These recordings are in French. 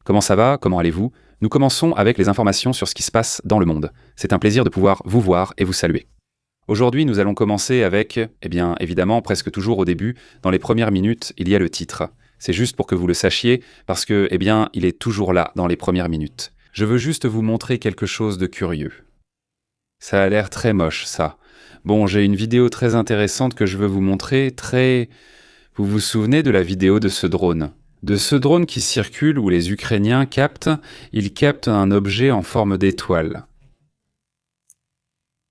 Comment ça va? Comment allez-vous? Nous commençons avec les informations sur ce qui se passe dans le monde. C'est un plaisir de pouvoir vous voir et vous saluer. Aujourd'hui, nous allons commencer avec, évidemment, presque toujours au début, dans les premières minutes, il y a le titre. C'est juste pour que vous le sachiez, parce que, il est toujours là, dans les premières minutes. Je veux juste vous montrer quelque chose de curieux. Ça a l'air très moche, ça. Bon, j'ai une vidéo très intéressante que je veux vous montrer, Vous vous souvenez de la vidéo de ce drone? De ce drone qui circule où les Ukrainiens captent un objet en forme d'étoile.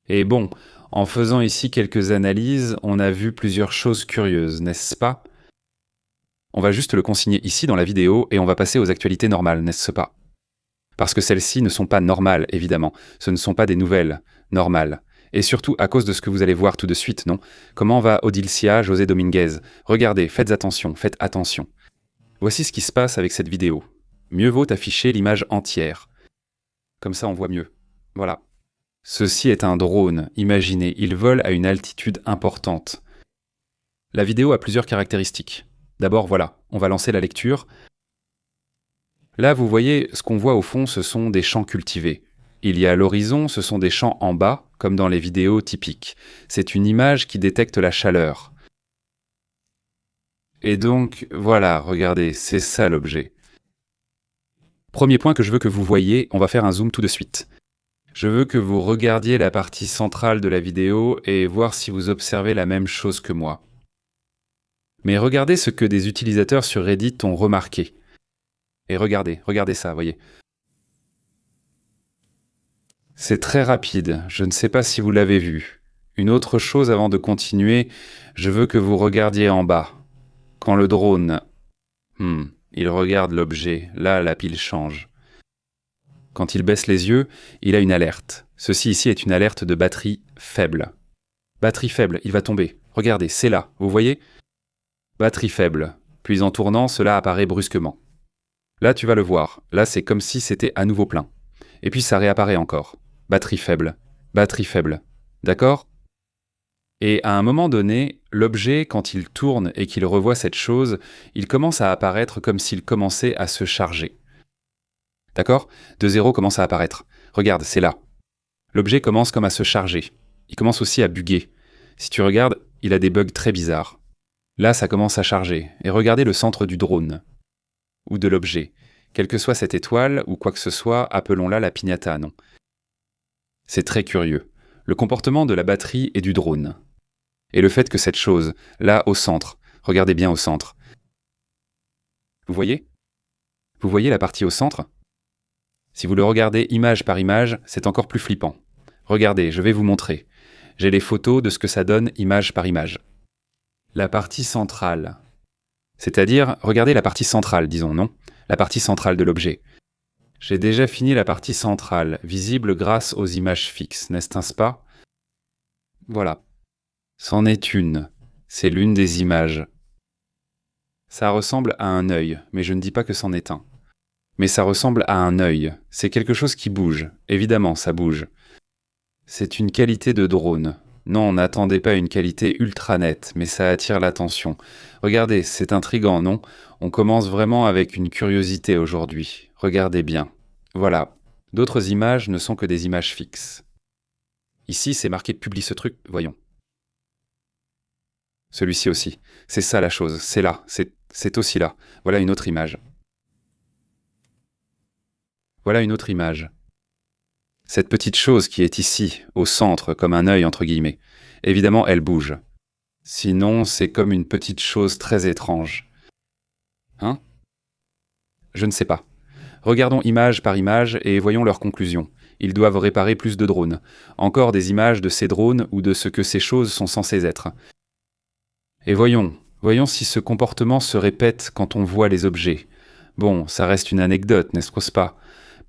Et bon, en faisant ici quelques analyses, on a vu plusieurs choses curieuses, n'est-ce pas? On va juste le consigner ici dans la vidéo et on va passer aux actualités normales, n'est-ce pas? Parce que celles-ci ne sont pas normales, évidemment. Ce ne sont pas des nouvelles normales. Et surtout à cause de ce que vous allez voir tout de suite, non? Comment va Odilcia José Dominguez? Regardez, faites attention. Voici ce qui se passe avec cette vidéo. Mieux vaut afficher l'image entière. Comme ça on voit mieux. Voilà. Ceci est un drone, imaginez, il vole à une altitude importante. La vidéo a plusieurs caractéristiques. D'abord, voilà, on va lancer la lecture. Là, vous voyez, ce qu'on voit au fond, ce sont des champs cultivés. Il y a l'horizon, ce sont des champs en bas, comme dans les vidéos typiques. C'est une image qui détecte la chaleur. Et donc, voilà, regardez, c'est ça l'objet. Premier point que je veux que vous voyez, on va faire un zoom tout de suite. Je veux que vous regardiez la partie centrale de la vidéo et voir si vous observez la même chose que moi. Mais regardez ce que des utilisateurs sur Reddit ont remarqué. Et regardez ça, voyez. C'est très rapide, je ne sais pas si vous l'avez vu. Une autre chose avant de continuer, je veux que vous regardiez en bas. Quand le drone... il regarde l'objet, là la pile change. Quand il baisse les yeux, il a une alerte. Ceci ici est une alerte de batterie faible. Batterie faible, il va tomber. Regardez, c'est là, vous voyez? Batterie faible. Puis en tournant, cela apparaît brusquement. Là, tu vas le voir. Là, c'est comme si c'était à nouveau plein. Et puis ça réapparaît encore. Batterie faible. Batterie faible. D'accord? Et à un moment donné, l'objet, quand il tourne et qu'il revoit cette chose, il commence à apparaître comme s'il commençait à se charger. D'accord? 2-0 commence à apparaître. Regarde, c'est là. L'objet commence comme à se charger. Il commence aussi à bugger. Si tu regardes, il a des bugs très bizarres. Là, ça commence à charger. Et regardez le centre du drone. Ou de l'objet. Quelle que soit cette étoile, ou quoi que ce soit, appelons-la la piñata, non? C'est très curieux. Le comportement de la batterie et du drone. Et le fait que cette chose, là, au centre, regardez bien au centre. Vous voyez? Vous voyez la partie au centre? Si vous le regardez image par image, c'est encore plus flippant. Regardez, je vais vous montrer. J'ai les photos de ce que ça donne image par image. La partie centrale. C'est-à-dire, regardez la partie centrale, disons, non? La partie centrale de l'objet. J'ai déjà fini la partie centrale, visible grâce aux images fixes, n'est-ce pas? Voilà. C'en est une. C'est l'une des images. Ça ressemble à un œil, mais je ne dis pas que c'en est un. Mais ça ressemble à un œil. C'est quelque chose qui bouge. Évidemment, ça bouge. C'est une qualité de drone. Non, n'attendez pas une qualité ultra nette, mais ça attire l'attention. Regardez, c'est intriguant, non? On commence vraiment avec une curiosité aujourd'hui. Regardez bien. Voilà. D'autres images ne sont que des images fixes. Ici, c'est marqué « Publie ce truc », voyons. Celui-ci aussi. C'est ça la chose, c'est là, c'est aussi là. Voilà une autre image. Voilà une autre image. Cette petite chose qui est ici, au centre, comme un œil entre guillemets. Évidemment, elle bouge. Sinon, c'est comme une petite chose très étrange. Hein? Je ne sais pas. Regardons image par image et voyons leurs conclusions. Ils doivent réparer plus de drones. Encore des images de ces drones ou de ce que ces choses sont censées être. Et voyons si ce comportement se répète quand on voit les objets. Bon, ça reste une anecdote, n'est-ce pas?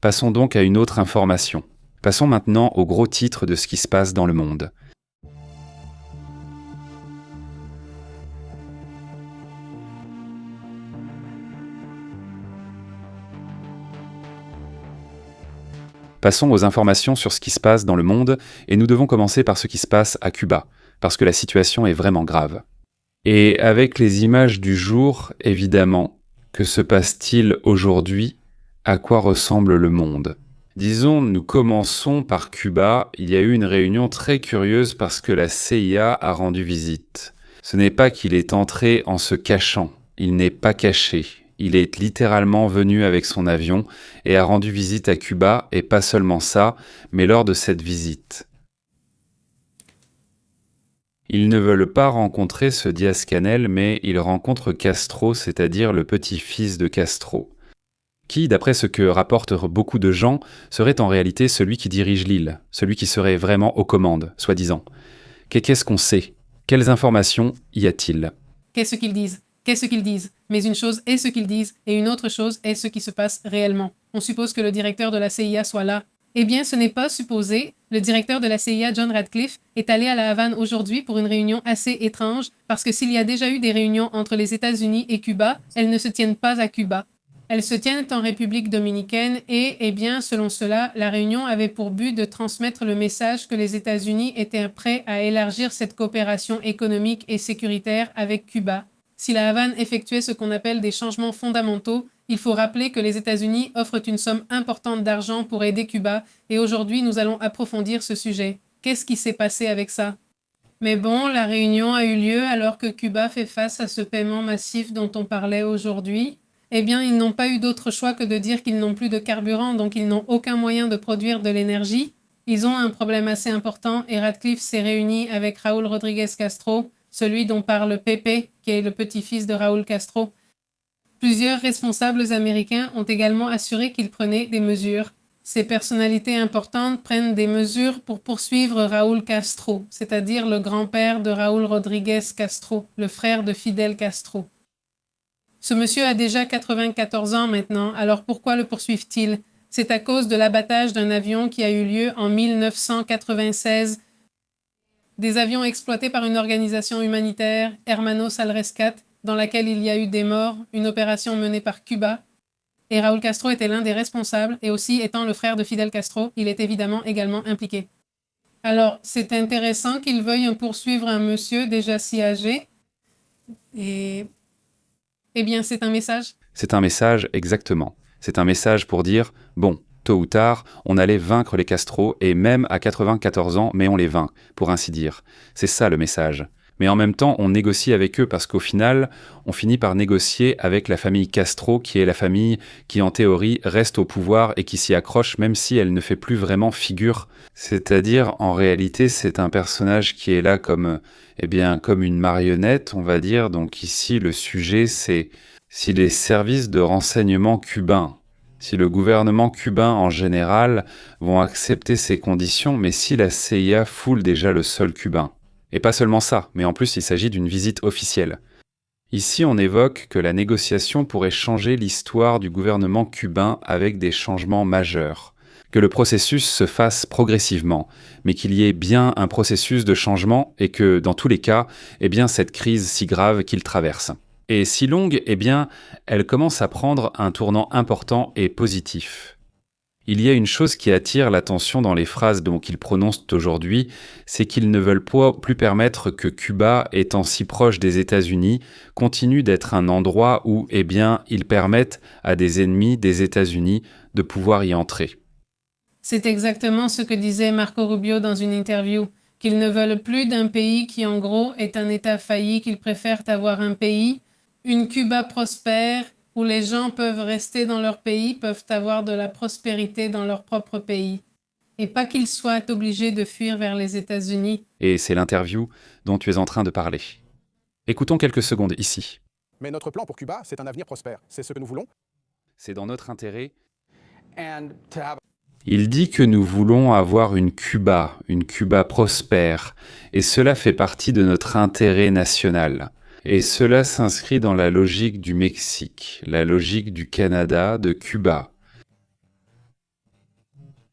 Passons donc à une autre information. Passons maintenant au gros titre de ce qui se passe dans le monde. Passons aux informations sur ce qui se passe dans le monde, et nous devons commencer par ce qui se passe à Cuba, parce que la situation est vraiment grave. Et avec les images du jour, évidemment, que se passe-t-il aujourd'hui À quoi ressemble le monde? Disons, nous commençons par Cuba. Il y a eu une réunion très curieuse parce que la CIA a rendu visite. Ce n'est pas qu'il est entré en se cachant. Il n'est pas caché. Il est littéralement venu avec son avion et a rendu visite à Cuba, et pas seulement ça, mais lors de cette visite. Ils ne veulent pas rencontrer ce Diaz-Canel, mais ils rencontrent Castro, c'est-à-dire le petit-fils de Castro, qui, d'après ce que rapportent beaucoup de gens, serait en réalité celui qui dirige l'île, celui qui serait vraiment aux commandes, soi-disant. Qu'est-ce qu'on sait? Quelles informations y a-t-il? Qu'est-ce qu'ils disent? Qu'est-ce qu'ils disent? Mais une chose est ce qu'ils disent, et une autre chose est ce qui se passe réellement. On suppose que le directeur de la CIA soit là. Eh bien, ce n'est pas supposé. Le directeur de la CIA, John Radcliffe, est allé à La Havane aujourd'hui pour une réunion assez étrange, parce que s'il y a déjà eu des réunions entre les États-Unis et Cuba, elles ne se tiennent pas à Cuba. Elles se tiennent en République dominicaine et, eh bien, selon cela, la réunion avait pour but de transmettre le message que les États-Unis étaient prêts à élargir cette coopération économique et sécuritaire avec Cuba. Si la Havane effectuait ce qu'on appelle des changements fondamentaux, il faut rappeler que les États-Unis offrent une somme importante d'argent pour aider Cuba, et aujourd'hui nous allons approfondir ce sujet. Qu'est-ce qui s'est passé avec ça? Mais bon, la réunion a eu lieu alors que Cuba fait face à ce paiement massif dont on parlait aujourd'hui. Eh bien, ils n'ont pas eu d'autre choix que de dire qu'ils n'ont plus de carburant, donc ils n'ont aucun moyen de produire de l'énergie. Ils ont un problème assez important et Radcliffe s'est réuni avec Raúl Rodríguez Castro, celui dont parle Pepe, qui est le petit-fils de Raúl Castro. Plusieurs responsables américains ont également assuré qu'ils prenaient des mesures. Ces personnalités importantes prennent des mesures pour poursuivre Raúl Castro, c'est-à-dire le grand-père de Raúl Rodríguez Castro, le frère de Fidel Castro. Ce monsieur a déjà 94 ans maintenant, alors pourquoi le poursuivent-ils? C'est à cause de l'abattage d'un avion qui a eu lieu en 1996. Des avions exploités par une organisation humanitaire, Hermanos al Rescate, dans laquelle il y a eu des morts, une opération menée par Cuba. Et Raúl Castro était l'un des responsables, et aussi étant le frère de Fidel Castro, il est évidemment également impliqué. Alors, c'est intéressant qu'ils veuillent poursuivre un monsieur déjà si âgé. Et... Eh bien, c'est un message? C'est un message, exactement. C'est un message pour dire, bon, tôt ou tard, on allait vaincre les Castro, et même à 94 ans, mais on les vainc, pour ainsi dire. C'est ça le message. Mais en même temps, on négocie avec eux parce qu'au final, on finit par négocier avec la famille Castro, qui est la famille qui, en théorie, reste au pouvoir et qui s'y accroche même si elle ne fait plus vraiment figure. C'est-à-dire, en réalité, c'est un personnage qui est là comme, comme une marionnette, on va dire. Donc ici, le sujet, c'est si les services de renseignement cubains, si le gouvernement cubain en général vont accepter ces conditions, mais si la CIA foule déjà le sol cubain. Et pas seulement ça, mais en plus il s'agit d'une visite officielle. Ici on évoque que la négociation pourrait changer l'histoire du gouvernement cubain avec des changements majeurs, que le processus se fasse progressivement, mais qu'il y ait bien un processus de changement et que, dans tous les cas, cette crise si grave qu'il traverse. Et si longue, elle commence à prendre un tournant important et positif. Il y a une chose qui attire l'attention dans les phrases qu'ils prononcent aujourd'hui, c'est qu'ils ne veulent plus permettre que Cuba, étant si proche des États-Unis, continue d'être un endroit où, ils permettent à des ennemis des États-Unis de pouvoir y entrer. C'est exactement ce que disait Marco Rubio dans une interview, qu'ils ne veulent plus d'un pays qui en gros est un État failli, qu'ils préfèrent avoir un pays, une Cuba prospère, où les gens peuvent rester dans leur pays, peuvent avoir de la prospérité dans leur propre pays. Et pas qu'ils soient obligés de fuir vers les États-Unis. Et c'est l'interview dont tu es en train de parler. Écoutons quelques secondes ici. Mais notre plan pour Cuba, c'est un avenir prospère. C'est ce que nous voulons. C'est dans notre intérêt. Il dit que nous voulons avoir une Cuba prospère, et cela fait partie de notre intérêt national. Et cela s'inscrit dans la logique du Mexique, la logique du Canada, de Cuba,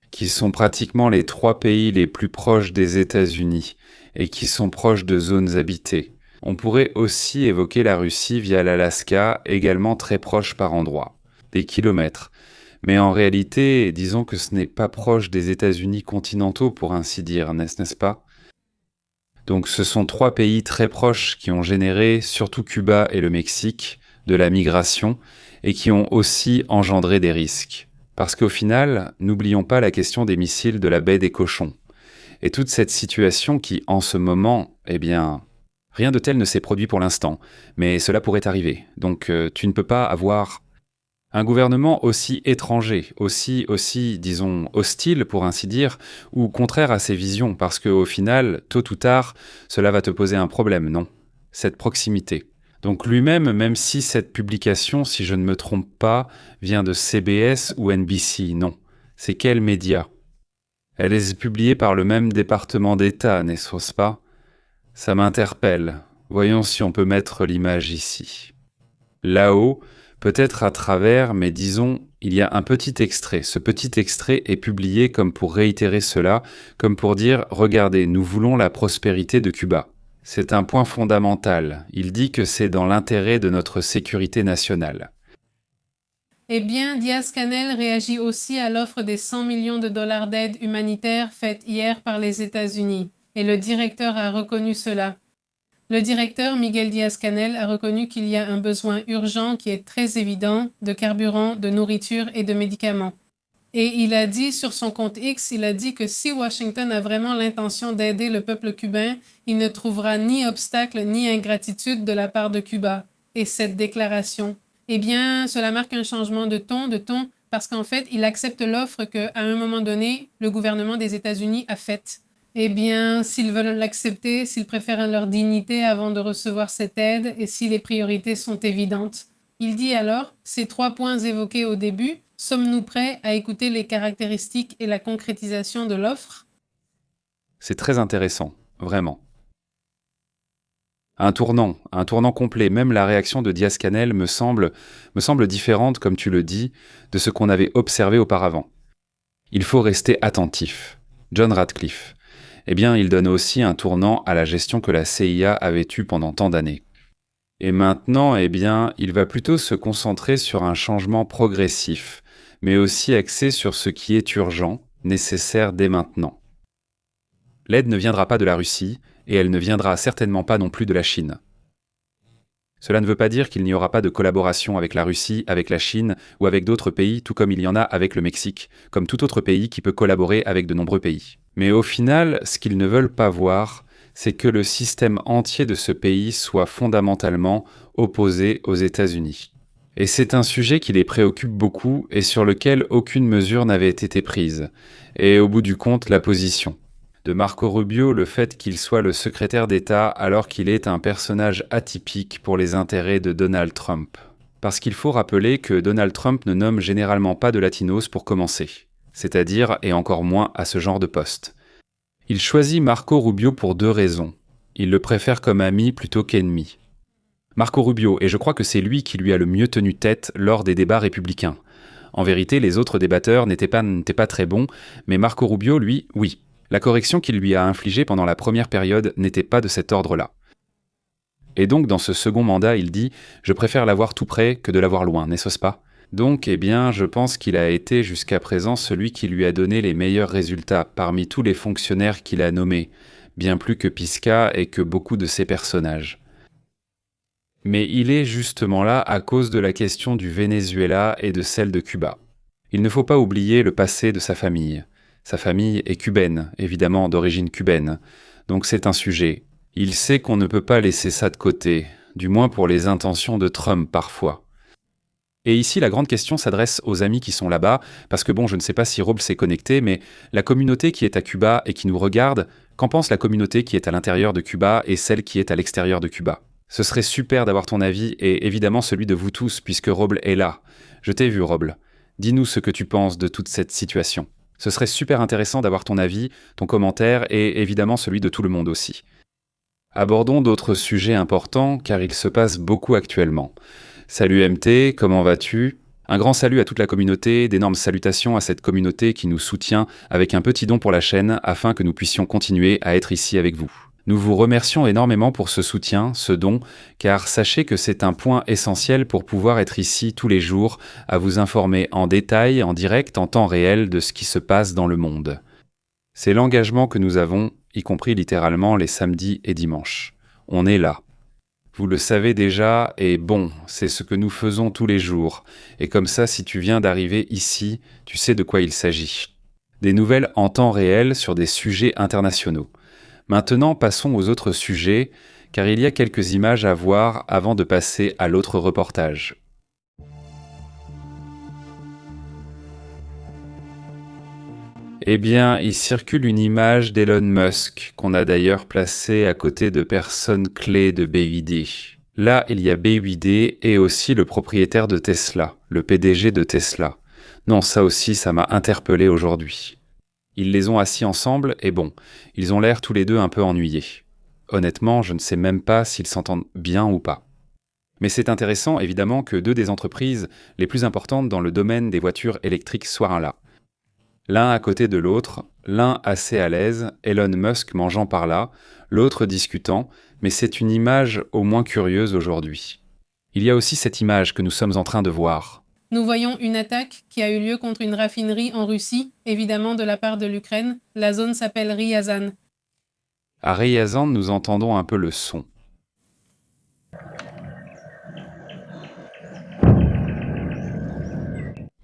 qui sont pratiquement les 3 pays les plus proches des États-Unis et qui sont proches de zones habitées. On pourrait aussi évoquer la Russie via l'Alaska, également très proche par endroits, des kilomètres. Mais en réalité, disons que ce n'est pas proche des États-Unis continentaux pour ainsi dire, n'est-ce pas ? Donc ce sont 3 pays très proches qui ont généré, surtout Cuba et le Mexique, de la migration, et qui ont aussi engendré des risques. Parce qu'au final, n'oublions pas la question des missiles de la baie des Cochons. Et toute cette situation qui, en ce moment, rien de tel ne s'est produit pour l'instant, mais cela pourrait arriver. Donc tu ne peux pas avoir un gouvernement aussi étranger, aussi, disons, hostile pour ainsi dire, ou contraire à ses visions, parce qu'au final, tôt ou tard, cela va te poser un problème, non? Cette proximité. Donc lui-même, même si cette publication, si je ne me trompe pas, vient de CBS ou NBC, non. C'est quel média? Elle est publiée par le même département d'État, n'est-ce pas? Ça m'interpelle. Voyons si on peut mettre l'image ici. Là-haut, peut-être à travers, mais disons, il y a un petit extrait. Ce petit extrait est publié comme pour réitérer cela, comme pour dire « Regardez, nous voulons la prospérité de Cuba ». C'est un point fondamental. Il dit que c'est dans l'intérêt de notre sécurité nationale. Eh bien, Diaz-Canel réagit aussi à l'offre des 100 millions de dollars d'aide humanitaire faite hier par les États-Unis. Et le directeur a reconnu cela. Le directeur Miguel Diaz-Canel a reconnu qu'il y a un besoin urgent qui est très évident de carburant, de nourriture et de médicaments. Et il a dit sur son compte X, il a dit que si Washington a vraiment l'intention d'aider le peuple cubain, il ne trouvera ni obstacle ni ingratitude de la part de Cuba. Et cette déclaration, eh bien, cela marque un changement de ton, parce qu'en fait, il accepte l'offre qu'à un moment donné, le gouvernement des États-Unis a faite. Eh bien, s'ils veulent l'accepter, s'ils préfèrent leur dignité avant de recevoir cette aide et si les priorités sont évidentes. Il dit alors, ces 3 points évoqués au début, sommes-nous prêts à écouter les caractéristiques et la concrétisation de l'offre? C'est très intéressant, vraiment. Un tournant complet, même la réaction de Diaz-Canel me semble différente, comme tu le dis, de ce qu'on avait observé auparavant. Il faut rester attentif. John Ratcliffe. Eh bien, il donne aussi un tournant à la gestion que la CIA avait eue pendant tant d'années. Et maintenant, eh bien, il va plutôt se concentrer sur un changement progressif, mais aussi axé sur ce qui est urgent, nécessaire dès maintenant. L'aide ne viendra pas de la Russie, et elle ne viendra certainement pas non plus de la Chine. Cela ne veut pas dire qu'il n'y aura pas de collaboration avec la Russie, avec la Chine ou avec d'autres pays, tout comme il y en a avec le Mexique, comme tout autre pays qui peut collaborer avec de nombreux pays. Mais au final, ce qu'ils ne veulent pas voir, c'est que le système entier de ce pays soit fondamentalement opposé aux États-Unis. Et c'est un sujet qui les préoccupe beaucoup et sur lequel aucune mesure n'avait été prise. Et au bout du compte, la position de Marco Rubio, le fait qu'il soit le secrétaire d'État alors qu'il est un personnage atypique pour les intérêts de Donald Trump. Parce qu'il faut rappeler que Donald Trump ne nomme généralement pas de latinos pour commencer, c'est-à-dire et encore moins à ce genre de poste. Il choisit Marco Rubio pour 2 raisons. Il le préfère comme ami plutôt qu'ennemi. Marco Rubio, et je crois que c'est lui qui lui a le mieux tenu tête lors des débats républicains. En vérité, les autres débatteurs n'étaient pas très bons, mais Marco Rubio, lui, oui. La correction qu'il lui a infligée pendant la première période n'était pas de cet ordre-là. Et donc, dans ce second mandat, il dit « Je préfère l'avoir tout près que de l'avoir loin, n'est-ce pas ?» Donc, eh bien, je pense qu'il a été jusqu'à présent celui qui lui a donné les meilleurs résultats parmi tous les fonctionnaires qu'il a nommés, bien plus que Pisca et que beaucoup de ses personnages. Mais il est justement là à cause de la question du Venezuela et de celle de Cuba. Il ne faut pas oublier le passé de sa famille. Sa famille est cubaine, évidemment d'origine cubaine, donc c'est un sujet. Il sait qu'on ne peut pas laisser ça de côté, du moins pour les intentions de Trump parfois. Et ici, la grande question s'adresse aux amis qui sont là-bas, parce que bon, je ne sais pas si Robles s'est connecté, mais la communauté qui est à Cuba et qui nous regarde, qu'en pense la communauté qui est à l'intérieur de Cuba et celle qui est à l'extérieur de Cuba? Ce serait super d'avoir ton avis et évidemment celui de vous tous, puisque Robles est là. Je t'ai vu, Robles. Dis-nous ce que tu penses de toute cette situation. Ce serait super intéressant d'avoir ton avis, ton commentaire et évidemment celui de tout le monde aussi. Abordons d'autres sujets importants car il se passe beaucoup actuellement. Salut MT, comment vas-tu? Un grand salut à toute la communauté, d'énormes salutations à cette communauté qui nous soutient avec un petit don pour la chaîne afin que nous puissions continuer à être ici avec vous. Nous vous remercions énormément pour ce soutien, ce don, car sachez que c'est un point essentiel pour pouvoir être ici tous les jours, à vous informer en détail, en direct, en temps réel de ce qui se passe dans le monde. C'est l'engagement que nous avons, y compris littéralement les samedis et dimanches. On est là. Vous le savez déjà, et bon, c'est ce que nous faisons tous les jours. Et comme ça, si tu viens d'arriver ici, tu sais de quoi il s'agit. Des nouvelles en temps réel sur des sujets internationaux. Maintenant, passons aux autres sujets, car il y a quelques images à voir avant de passer à l'autre reportage. Eh bien, il circule une image d'Elon Musk, qu'on a d'ailleurs placée à côté de personnes clés de BYD. Là, il y a BYD et aussi le propriétaire de Tesla, le PDG de Tesla. Non, ça aussi, ça m'a interpellé aujourd'hui. Ils les ont assis ensemble et bon, ils ont l'air tous les deux un peu ennuyés. Honnêtement, je ne sais même pas s'ils s'entendent bien ou pas. Mais c'est intéressant, évidemment, que deux des entreprises les plus importantes dans le domaine des voitures électriques soient là. L'un à côté de l'autre, l'un assez à l'aise, Elon Musk mangeant par là, l'autre discutant, mais c'est une image au moins curieuse aujourd'hui. Il y a aussi cette image que nous sommes en train de voir. Nous voyons une attaque qui a eu lieu contre une raffinerie en Russie, évidemment de la part de l'Ukraine. La zone s'appelle Ryazan. À Ryazan, nous entendons un peu le son.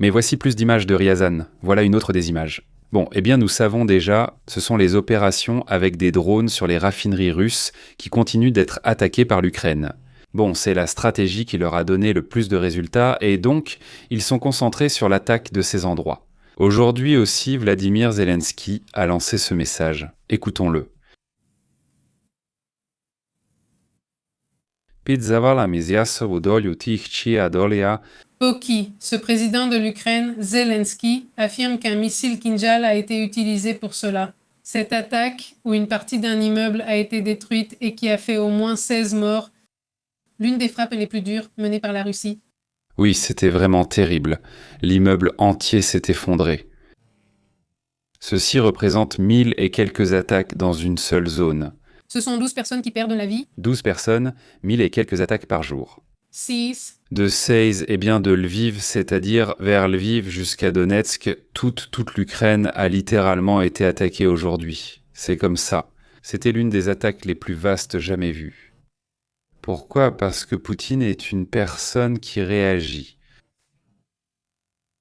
Mais voici plus d'images de Ryazan. Voilà une autre des images. Bon, eh bien nous savons déjà, ce sont les opérations avec des drones sur les raffineries russes qui continuent d'être attaquées par l'Ukraine. Bon, c'est la stratégie qui leur a donné le plus de résultats et donc ils sont concentrés sur l'attaque de ces endroits. Aujourd'hui aussi, Vladimir Zelensky a lancé ce message. Écoutons-le. Poki, ce président de l'Ukraine, Zelensky, affirme qu'un missile Kinjal a été utilisé pour cela. Cette attaque, où une partie d'un immeuble a été détruite et qui a fait au moins 16 morts, l'une des frappes les plus dures menées par la Russie. Oui, c'était vraiment terrible. L'immeuble entier s'est effondré. Ceci représente 1000 et quelques attaques dans une seule zone. Ce sont 12 personnes qui perdent la vie. 12 personnes, 1000 et quelques attaques par jour. 6. De Seiz, et bien de Lviv, c'est-à-dire vers Lviv jusqu'à Donetsk, toute l'Ukraine a littéralement été attaquée aujourd'hui. C'est comme ça. C'était l'une des attaques les plus vastes jamais vues. Pourquoi ? Parce que Poutine est une personne qui réagit.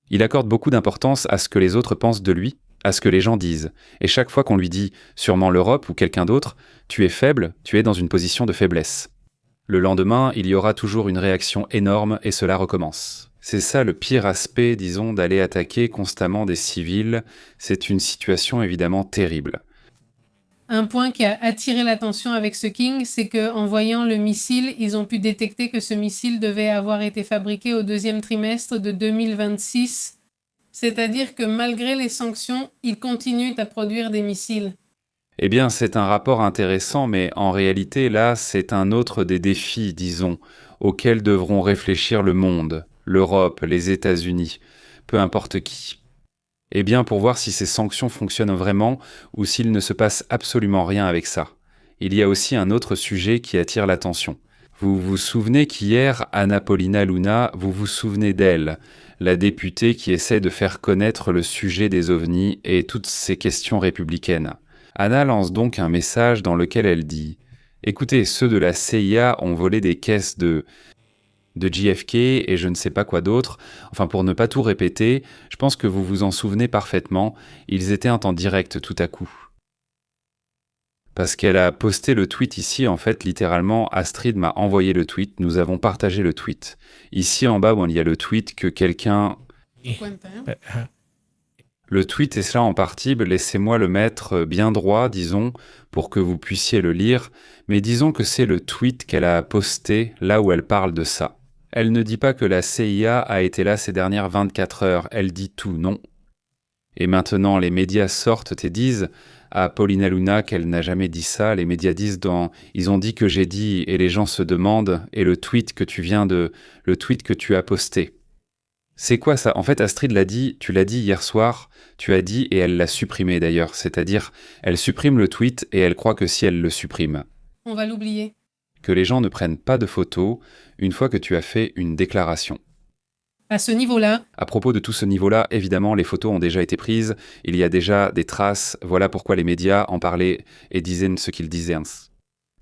Il accorde beaucoup d'importance à ce que les autres pensent de lui, à ce que les gens disent. Et chaque fois qu'on lui dit, sûrement l'Europe ou quelqu'un d'autre, tu es faible, tu es dans une position de faiblesse. Le lendemain, il y aura toujours une réaction énorme et cela recommence. C'est ça le pire aspect, disons, d'aller attaquer constamment des civils. C'est une situation évidemment terrible. Un point qui a attiré l'attention avec ce King, c'est qu'en voyant le missile, ils ont pu détecter que ce missile devait avoir été fabriqué au deuxième trimestre de 2026. C'est-à-dire que malgré les sanctions, ils continuent à produire des missiles. Eh bien, c'est un rapport intéressant, mais en réalité, là, c'est un autre des défis, disons, auxquels devront réfléchir le monde, l'Europe, les États-Unis, peu importe qui. Eh bien, pour voir si ces sanctions fonctionnent vraiment ou s'il ne se passe absolument rien avec ça. Il y a aussi un autre sujet qui attire l'attention. Vous vous souvenez qu'hier, Anna Paulina Luna, vous vous souvenez d'elle, la députée qui essaie de faire connaître le sujet des ovnis et toutes ces questions républicaines. Anna lance donc un message dans lequel elle dit « Écoutez, ceux de la CIA ont volé des caisses de JFK et je ne sais pas quoi d'autre. Enfin, pour ne pas tout répéter, je pense que vous vous en souvenez parfaitement, ils étaient en temps direct tout à coup. » Parce qu'elle a posté le tweet ici, en fait, littéralement, Astrid m'a envoyé le tweet, nous avons partagé le tweet. Ici, en bas, où il y a le tweet que quelqu'un... Le tweet est cela en partie, laissez-moi le mettre bien droit, disons, pour que vous puissiez le lire, mais disons que c'est le tweet qu'elle a posté là où elle parle de ça. Elle ne dit pas que la CIA a été là ces dernières 24 heures, elle dit tout, non. Et maintenant, les médias sortent et disent à Paulina Luna qu'elle n'a jamais dit ça, les médias disent ils ont dit que j'ai dit, et les gens se demandent, et le tweet que tu as posté. C'est quoi ça ? En fait, Astrid l'a dit, tu l'as dit hier soir, tu as dit et elle l'a supprimé d'ailleurs, c'est-à-dire elle supprime le tweet et elle croit que si elle le supprime. On va l'oublier. Que les gens ne prennent pas de photos une fois que tu as fait une déclaration. À ce niveau-là... À propos de tout ce niveau-là, évidemment, les photos ont déjà été prises, il y a déjà des traces, voilà pourquoi les médias en parlaient et disaient ce qu'ils disaient.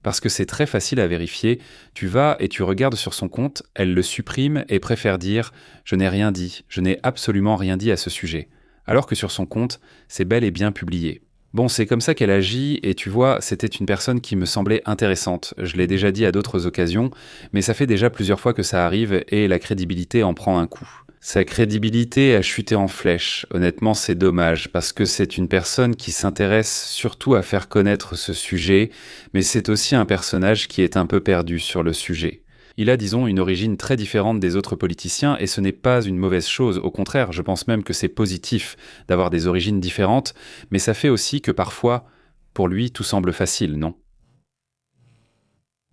Parce que c'est très facile à vérifier, tu vas et tu regardes sur son compte, elle le supprime et préfère dire « je n'ai rien dit, je n'ai absolument rien dit à ce sujet », alors que sur son compte, c'est bel et bien publié. Bon, c'est comme ça qu'elle agit, et tu vois, c'était une personne qui me semblait intéressante. Je l'ai déjà dit à d'autres occasions, mais ça fait déjà plusieurs fois que ça arrive, et la crédibilité en prend un coup. Sa crédibilité a chuté en flèche. Honnêtement, c'est dommage, parce que c'est une personne qui s'intéresse surtout à faire connaître ce sujet, mais c'est aussi un personnage qui est un peu perdu sur le sujet. Il a, disons, une origine très différente des autres politiciens, et ce n'est pas une mauvaise chose. Au contraire, je pense même que c'est positif d'avoir des origines différentes, mais ça fait aussi que parfois, pour lui, tout semble facile, non?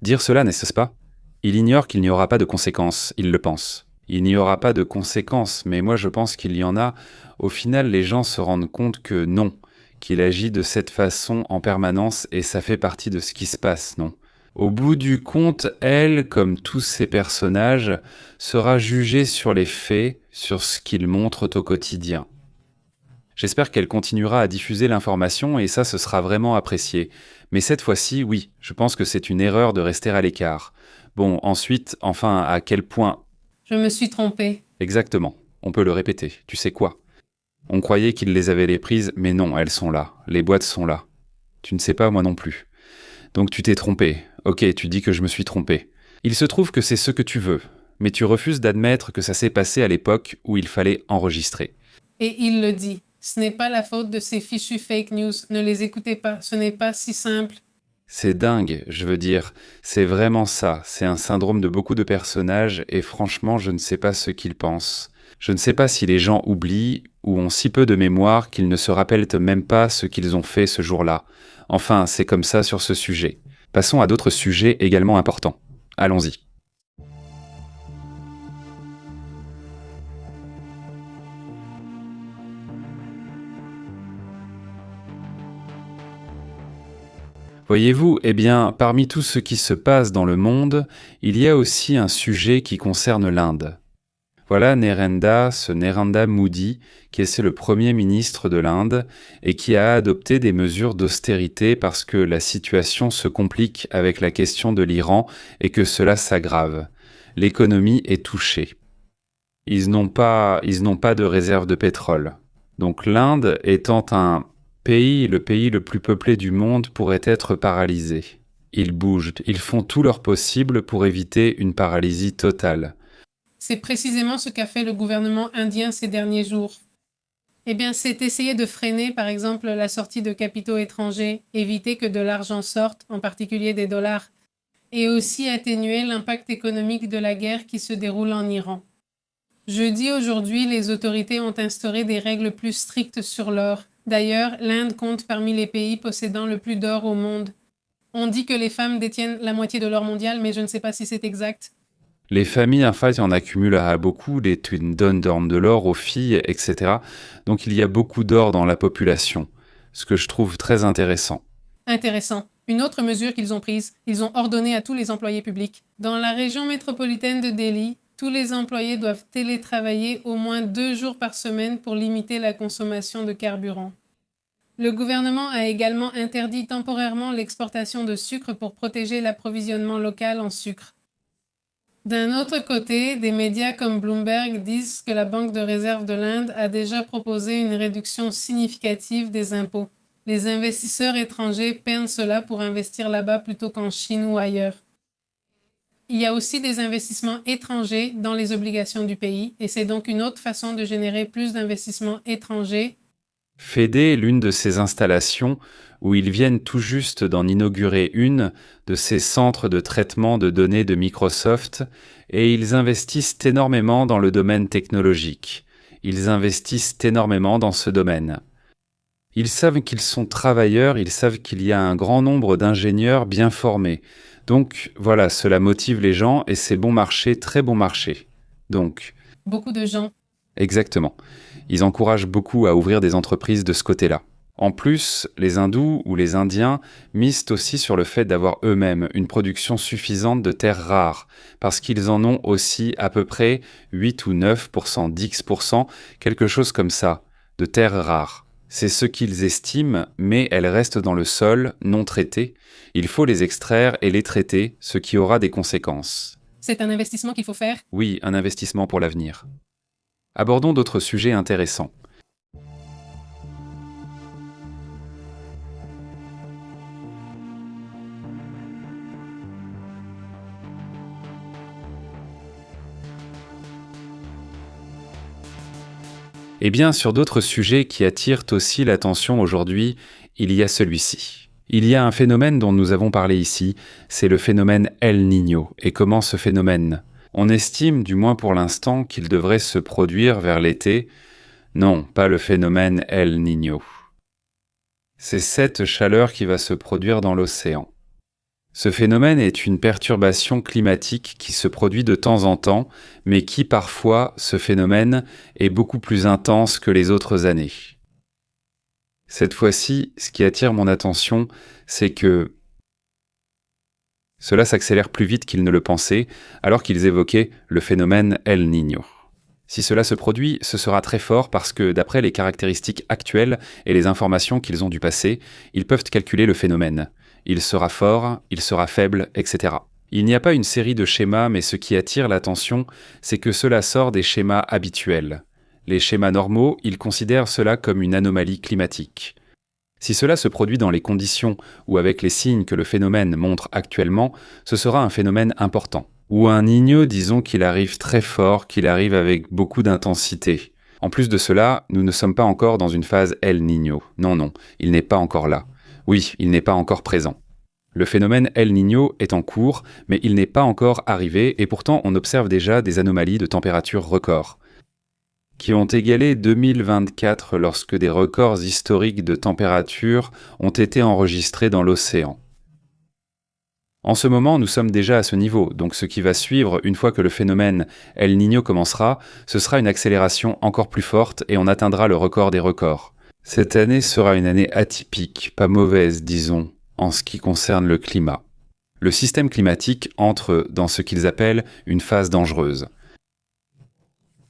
Dire cela, n'est-ce pas? Il ignore qu'il n'y aura pas de conséquences, il le pense. Il n'y aura pas de conséquences, mais moi je pense qu'il y en a. Au final, les gens se rendent compte que non, qu'il agit de cette façon en permanence, et ça fait partie de ce qui se passe, non? Au bout du compte, elle, comme tous ces personnages, sera jugée sur les faits, sur ce qu'ils montrent au quotidien. J'espère qu'elle continuera à diffuser l'information et ça, ce sera vraiment apprécié. Mais cette fois-ci, oui, je pense que c'est une erreur de rester à l'écart. Bon, ensuite, enfin, à quel point... Je me suis trompée. Exactement, on peut le répéter. Tu sais quoi? On croyait qu'il les avait les prises, mais non, elles sont là. Les boîtes sont là. Tu ne sais pas, moi non plus. Donc tu t'es trompé. Ok, tu dis que je me suis trompé. Il se trouve que c'est ce que tu veux, mais tu refuses d'admettre que ça s'est passé à l'époque où il fallait enregistrer. Et il le dit. Ce n'est pas la faute de ces fichus fake news. Ne les écoutez pas. Ce n'est pas si simple. C'est dingue, je veux dire. C'est vraiment ça. C'est un syndrome de beaucoup de personnages et franchement, je ne sais pas ce qu'ils pensent. Je ne sais pas si les gens oublient ou ont si peu de mémoire qu'ils ne se rappellent même pas ce qu'ils ont fait ce jour-là. Enfin, c'est comme ça sur ce sujet. Passons à d'autres sujets également importants. Allons-y. Voyez-vous, eh bien, parmi tout ce qui se passe dans le monde, il y a aussi un sujet qui concerne l'Inde. Voilà ce Narendra Modi, qui est le premier ministre de l'Inde et qui a adopté des mesures d'austérité parce que la situation se complique avec la question de l'Iran et que cela s'aggrave. L'économie est touchée. Ils n'ont pas de réserve de pétrole. Donc l'Inde étant le pays le plus peuplé du monde pourrait être paralysé. Ils bougent, ils font tout leur possible pour éviter une paralysie totale. C'est précisément ce qu'a fait le gouvernement indien ces derniers jours. Eh bien, c'est essayer de freiner, par exemple, la sortie de capitaux étrangers, éviter que de l'argent sorte, en particulier des dollars, et aussi atténuer l'impact économique de la guerre qui se déroule en Iran. Jeudi aujourd'hui, les autorités ont instauré des règles plus strictes sur l'or. D'ailleurs, l'Inde compte parmi les pays possédant le plus d'or au monde. On dit que les femmes détiennent la moitié de l'or mondial, mais je ne sais pas si c'est exact. Les familles, en fait, en accumulent à beaucoup, les twin donnent de l'or aux filles, etc. Donc il y a beaucoup d'or dans la population, ce que je trouve très intéressant. Intéressant. Une autre mesure qu'ils ont prise, ils ont ordonné à tous les employés publics. Dans la région métropolitaine de Delhi, tous les employés doivent télétravailler au moins 2 jours par semaine pour limiter la consommation de carburant. Le gouvernement a également interdit temporairement l'exportation de sucre pour protéger l'approvisionnement local en sucre. D'un autre côté, des médias comme Bloomberg disent que la Banque de réserve de l'Inde a déjà proposé une réduction significative des impôts. Les investisseurs étrangers peinent cela pour investir là-bas plutôt qu'en Chine ou ailleurs. Il y a aussi des investissements étrangers dans les obligations du pays, et c'est donc une autre façon de générer plus d'investissements étrangers. Fédé, l'une de ces installations où ils viennent tout juste d'en inaugurer une de ces centres de traitement de données de Microsoft, et ils investissent énormément dans le domaine technologique. Ils investissent énormément dans ce domaine. Ils savent qu'ils sont travailleurs, ils savent qu'il y a un grand nombre d'ingénieurs bien formés. Donc voilà, cela motive les gens et c'est bon marché, très bon marché. Donc, Beaucoup de gens. exactement. Ils encouragent beaucoup à ouvrir des entreprises de ce côté-là. En plus, les hindous ou les indiens misent aussi sur le fait d'avoir eux-mêmes une production suffisante de terres rares, parce qu'ils en ont aussi à peu près 8 ou 9%, 10%, quelque chose comme ça, de terres rares. C'est ce qu'ils estiment, mais elles restent dans le sol, non traitées. Il faut les extraire et les traiter, ce qui aura des conséquences. C'est un investissement qu'il faut faire. Oui, un investissement pour l'avenir. Abordons d'autres sujets intéressants. Eh bien, sur d'autres sujets qui attirent aussi l'attention aujourd'hui, il y a celui-ci. Il y a un phénomène dont nous avons parlé ici, c'est le phénomène El Niño. Et comment ce phénomène ? On estime, du moins pour l'instant, qu'il devrait se produire vers l'été. Non, pas le phénomène El Niño. C'est cette chaleur qui va se produire dans l'océan. Ce phénomène est une perturbation climatique qui se produit de temps en temps, mais qui parfois, ce phénomène, est beaucoup plus intense que les autres années. Cette fois-ci, ce qui attire mon attention, c'est que cela s'accélère plus vite qu'ils ne le pensaient, alors qu'ils évoquaient le phénomène El Niño. Si cela se produit, ce sera très fort parce que, d'après les caractéristiques actuelles et les informations qu'ils ont du passé, ils peuvent calculer le phénomène. Il sera fort, il sera faible, etc. Il n'y a pas une série de schémas, mais ce qui attire l'attention, c'est que cela sort des schémas habituels. Les schémas normaux, ils considèrent cela comme une anomalie climatique. Si cela se produit dans les conditions ou avec les signes que le phénomène montre actuellement, ce sera un phénomène important. Ou un Niño, disons qu'il arrive très fort, qu'il arrive avec beaucoup d'intensité. En plus de cela, nous ne sommes pas encore dans une phase El Niño. Non, il n'est pas encore là. Oui, il n'est pas encore présent. Le phénomène El Niño est en cours, mais il n'est pas encore arrivé et pourtant on observe déjà des anomalies de température records, qui ont égalé 2024 lorsque des records historiques de température ont été enregistrés dans l'océan. En ce moment, nous sommes déjà à ce niveau, donc ce qui va suivre une fois que le phénomène El Niño commencera, ce sera une accélération encore plus forte et on atteindra le record des records. Cette année sera une année atypique, pas mauvaise, disons, en ce qui concerne le climat. Le système climatique entre dans ce qu'ils appellent une phase dangereuse.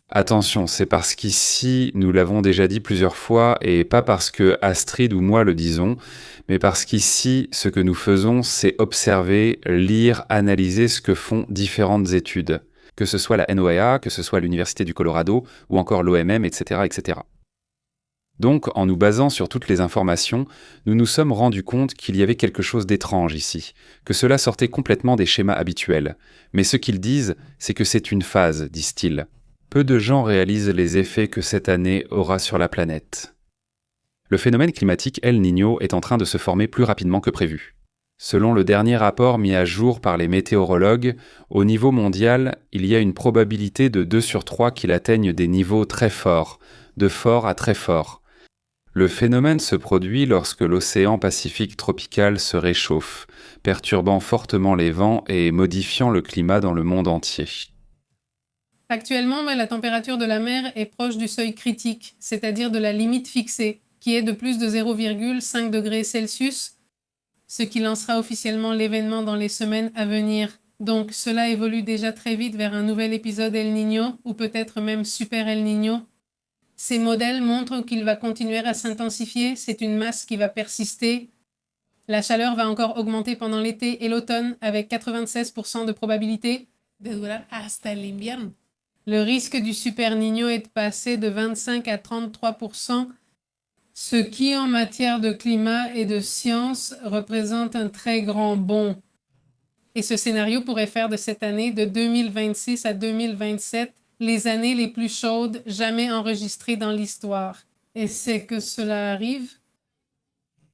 Attention, c'est parce qu'ici, nous l'avons déjà dit plusieurs fois, et pas parce que Astrid ou moi le disons, mais parce qu'ici, ce que nous faisons, c'est observer, lire, analyser ce que font différentes études, que ce soit la NOAA, que ce soit l'Université du Colorado, ou encore l'OMM, etc., etc. Donc, en nous basant sur toutes les informations, nous nous sommes rendus compte qu'il y avait quelque chose d'étrange ici, que cela sortait complètement des schémas habituels. Mais ce qu'ils disent, c'est que c'est une phase, disent-ils. Peu de gens réalisent les effets que cette année aura sur la planète. Le phénomène climatique El Niño est en train de se former plus rapidement que prévu. Selon le dernier rapport mis à jour par les météorologues, au niveau mondial, il y a une probabilité de 2 sur 3 qu'il atteigne des niveaux très forts, de fort à très fort. Le phénomène se produit lorsque l'océan Pacifique tropical se réchauffe, perturbant fortement les vents et modifiant le climat dans le monde entier. Actuellement, la température de la mer est proche du seuil critique, c'est-à-dire de la limite fixée, qui est de plus de 0,5 degrés Celsius, ce qui lancera officiellement l'événement dans les semaines à venir. Donc cela évolue déjà très vite vers un nouvel épisode El Niño, ou peut-être même Super El Niño. Ces modèles montrent qu'il va continuer à s'intensifier, c'est une masse qui va persister. La chaleur va encore augmenter pendant l'été et l'automne avec 96% de probabilité de durar hasta el invierno. Le risque du Super Niño est de passer de 25 à 33%, ce qui en matière de climat et de science représente un très grand bond. Et ce scénario pourrait faire de cette année de 2026 à 2027 les années les plus chaudes jamais enregistrées dans l'histoire. Et c'est que cela arrive?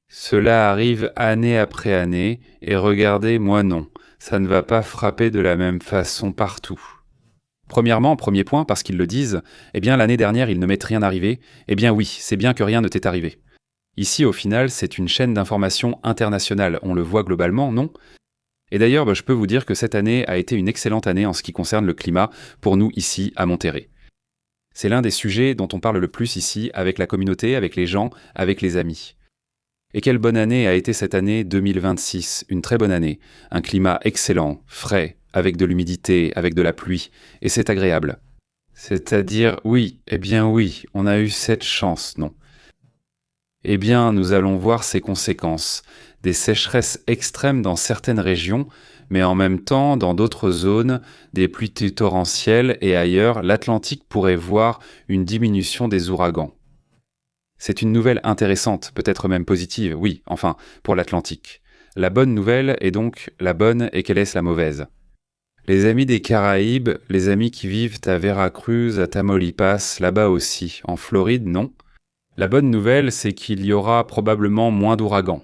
Cela arrive année après année, et regardez, moi non, ça ne va pas frapper de la même façon partout. Premièrement, premier point, parce qu'ils le disent, eh bien l'année dernière il ne m'est rien arrivé, eh bien oui, c'est bien que rien ne t'est arrivé. Ici au final c'est une chaîne d'information internationale, on le voit globalement, non ? Et d'ailleurs, je peux vous dire que cette année a été une excellente année en ce qui concerne le climat pour nous ici à Monterrey. C'est l'un des sujets dont on parle le plus ici avec la communauté, avec les gens, avec les amis. Et quelle bonne année a été cette année 2026, une très bonne année. Un climat excellent, frais, avec de l'humidité, avec de la pluie, et c'est agréable. C'est-à-dire, oui, eh bien oui, on a eu cette chance, non ? Eh bien, nous allons voir ses conséquences. Des sécheresses extrêmes dans certaines régions, mais en même temps, dans d'autres zones, des pluies torrentielles et ailleurs, l'Atlantique pourrait voir une diminution des ouragans. C'est une nouvelle intéressante, peut-être même positive, oui, enfin, pour l'Atlantique. La bonne nouvelle est donc la bonne et quelle est la mauvaise? Les amis des Caraïbes, les amis qui vivent à Veracruz, à Tamaulipas, là-bas aussi, en Floride, non? La bonne nouvelle, c'est qu'il y aura probablement moins d'ouragans.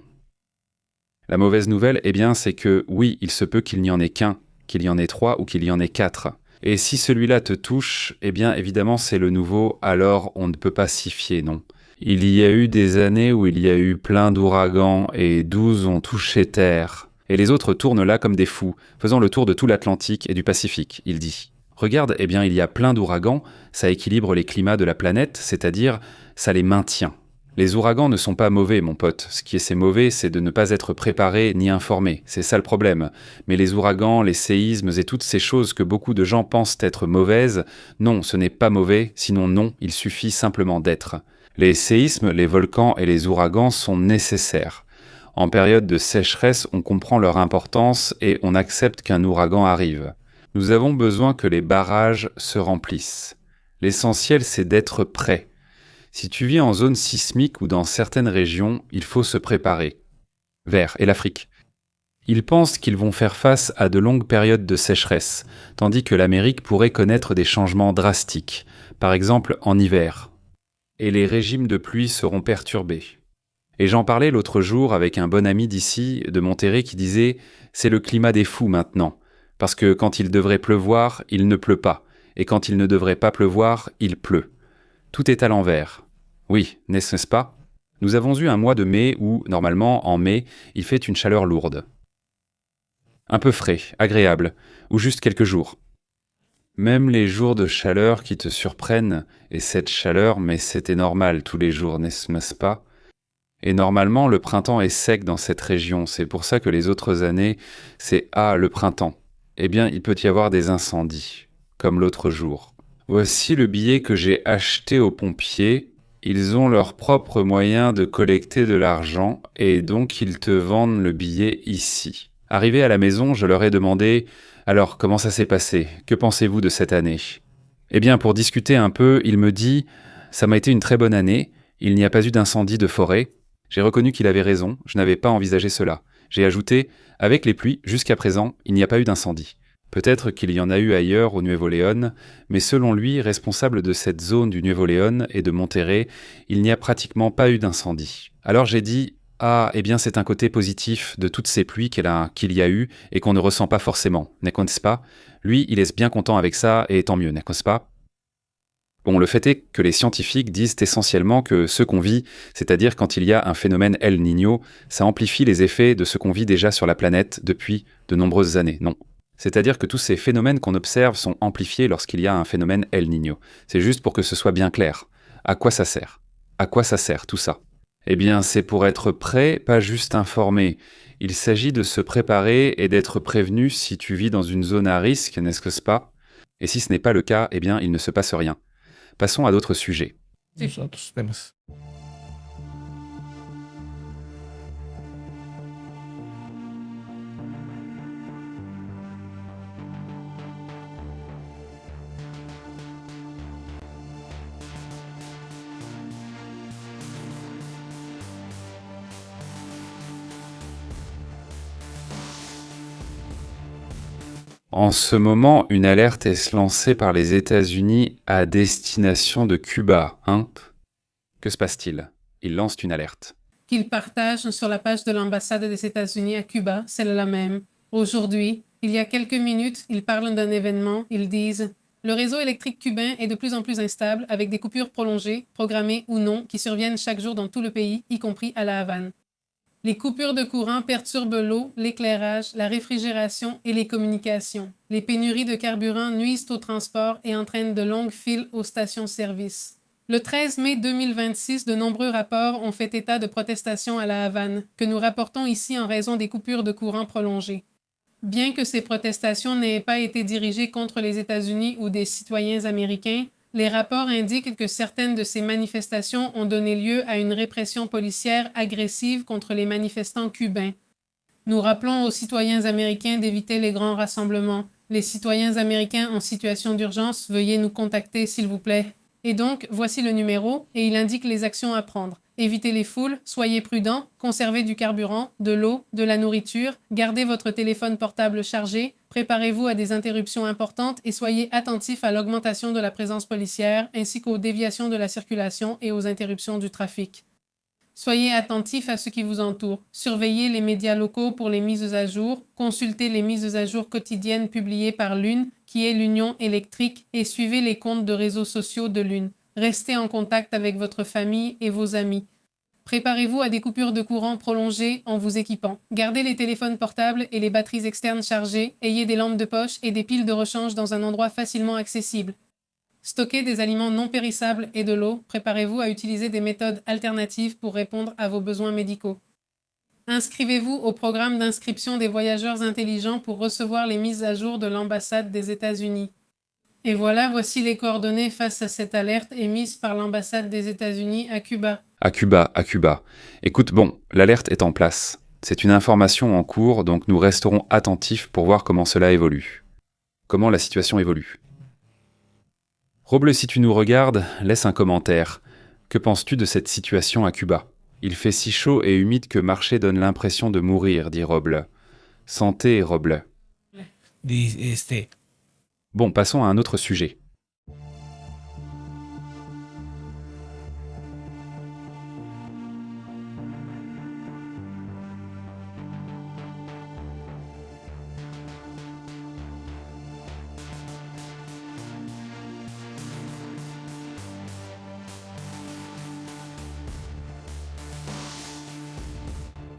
La mauvaise nouvelle, eh bien, c'est que oui, il se peut qu'il n'y en ait qu'un, qu'il y en ait 3 ou qu'il y en ait 4. Et si celui-là te touche, eh bien, évidemment, c'est le nouveau, alors on ne peut pas s'y fier, non? Il y a eu des années où il y a eu plein d'ouragans et 12 ont touché terre. Et les autres tournent là comme des fous, faisant le tour de tout l'Atlantique et du Pacifique, il dit. Regarde, eh bien, il y a plein d'ouragans, ça équilibre les climats de la planète, c'est-à-dire, ça les maintient. Les ouragans ne sont pas mauvais, mon pote. Ce qui est mauvais, c'est de ne pas être préparé ni informé. C'est ça le problème. Mais les ouragans, les séismes et toutes ces choses que beaucoup de gens pensent être mauvaises, non, ce n'est pas mauvais, sinon non, il suffit simplement d'être. Les séismes, les volcans et les ouragans sont nécessaires. En période de sécheresse, on comprend leur importance et on accepte qu'un ouragan arrive. Nous avons besoin que les barrages se remplissent. L'essentiel, c'est d'être prêt. Si tu vis en zone sismique ou dans certaines régions, il faut se préparer. Vers et l'Afrique. Ils pensent qu'ils vont faire face à de longues périodes de sécheresse, tandis que l'Amérique pourrait connaître des changements drastiques, par exemple en hiver. Et les régimes de pluie seront perturbés. Et j'en parlais l'autre jour avec un bon ami d'ici, de Monterrey, qui disait « c'est le climat des fous maintenant, parce que quand il devrait pleuvoir, il ne pleut pas, et quand il ne devrait pas pleuvoir, il pleut. Tout est à l'envers. » Oui, n'est-ce pas? Nous avons eu un mois de mai où, normalement, en mai, il fait une chaleur lourde. Un peu frais, agréable, ou juste quelques jours. Même les jours de chaleur qui te surprennent, et cette chaleur, mais c'était normal tous les jours, n'est-ce pas? Et normalement, le printemps est sec dans cette région, c'est pour ça que les autres années, c'est le printemps. Eh bien, il peut y avoir des incendies, comme l'autre jour. Voici le billet que j'ai acheté aux pompiers. Ils ont leurs propres moyens de collecter de l'argent et donc ils te vendent le billet ici. Arrivé à la maison, je leur ai demandé « Alors, comment ça s'est passé? Que pensez-vous de cette année ?» Eh bien, pour discuter un peu, il me dit « Ça m'a été une très bonne année, il n'y a pas eu d'incendie de forêt. » J'ai reconnu qu'il avait raison, je n'avais pas envisagé cela. J'ai ajouté « Avec les pluies, jusqu'à présent, il n'y a pas eu d'incendie. » Peut-être qu'il y en a eu ailleurs au Nuevo-León, mais selon lui, responsable de cette zone du Nuevo-León et de Monterrey, il n'y a pratiquement pas eu d'incendie. Alors j'ai dit « Ah, eh bien c'est un côté positif de toutes ces pluies qu'il y a eu et qu'on ne ressent pas forcément, n'est-ce pas? Lui, il est bien content avec ça et tant mieux, n'est-ce pas ?» Bon, le fait est que les scientifiques disent essentiellement que ce qu'on vit, c'est-à-dire quand il y a un phénomène El Niño, ça amplifie les effets de ce qu'on vit déjà sur la planète depuis de nombreuses années, non. C'est-à-dire que tous ces phénomènes qu'on observe sont amplifiés lorsqu'il y a un phénomène El Niño. C'est juste pour que ce soit bien clair. À quoi ça sert? À quoi ça sert tout ça? Eh bien, c'est pour être prêt, pas juste informé. Il s'agit de se préparer et d'être prévenu si tu vis dans une zone à risque, n'est-ce pas? Et si ce n'est pas le cas, eh bien, il ne se passe rien. Passons à d'autres sujets. Os outros temas. En ce moment, une alerte est lancée par les États-Unis à destination de Cuba, hein? Que se passe-t-il? Ils lancent une alerte. Qu'ils partagent sur la page de l'ambassade des États-Unis à Cuba, c'est la même. Aujourd'hui, il y a quelques minutes, ils parlent d'un événement, ils disent « Le réseau électrique cubain est de plus en plus instable avec des coupures prolongées, programmées ou non, qui surviennent chaque jour dans tout le pays, y compris à La Havane. Les coupures de courant perturbent l'eau, l'éclairage, la réfrigération et les communications. Les pénuries de carburant nuisent au transport et entraînent de longues files aux stations-service. Le 13 mai 2026, de nombreux rapports ont fait état de protestations à La Havane, que nous rapportons ici en raison des coupures de courant prolongées. Bien que ces protestations n'aient pas été dirigées contre les États-Unis ou des citoyens américains, Les rapports indiquent que certaines de ces manifestations ont donné lieu à une répression policière agressive contre les manifestants cubains. Nous rappelons aux citoyens américains d'éviter les grands rassemblements. Les citoyens américains en situation d'urgence, veuillez nous contacter s'il vous plaît. Et donc, voici le numéro, et il indique les actions à prendre. Évitez les foules, soyez prudents, conservez du carburant, de l'eau, de la nourriture, gardez votre téléphone portable chargé, préparez-vous à des interruptions importantes et soyez attentifs à l'augmentation de la présence policière ainsi qu'aux déviations de la circulation et aux interruptions du trafic. Soyez attentifs à ce qui vous entoure. Surveillez les médias locaux pour les mises à jour. Consultez les mises à jour quotidiennes publiées par l'UNE, qui est l'Union électrique, et suivez les comptes de réseaux sociaux de l'UNE. Restez en contact avec votre famille et vos amis. Préparez-vous à des coupures de courant prolongées en vous équipant. Gardez les téléphones portables et les batteries externes chargées. Ayez des lampes de poche et des piles de rechange dans un endroit facilement accessible. Stockez des aliments non périssables et de l'eau. Préparez-vous à utiliser des méthodes alternatives pour répondre à vos besoins médicaux. Inscrivez-vous au programme d'inscription des voyageurs intelligents pour recevoir les mises à jour de l'ambassade des États-Unis. Et voilà, voici les coordonnées face à cette alerte émise par l'ambassade des États-Unis à Cuba. À Cuba, à Cuba. Écoute, bon, l'alerte est en place. C'est une information en cours, donc nous resterons attentifs pour voir comment cela évolue. Comment la situation évolue. Roble, si tu nous regardes, laisse un commentaire. Que penses-tu de cette situation à Cuba? Il fait si chaud et humide que marcher donne l'impression de mourir, dit Roble. Santé, Roble. Bon, passons à un autre sujet.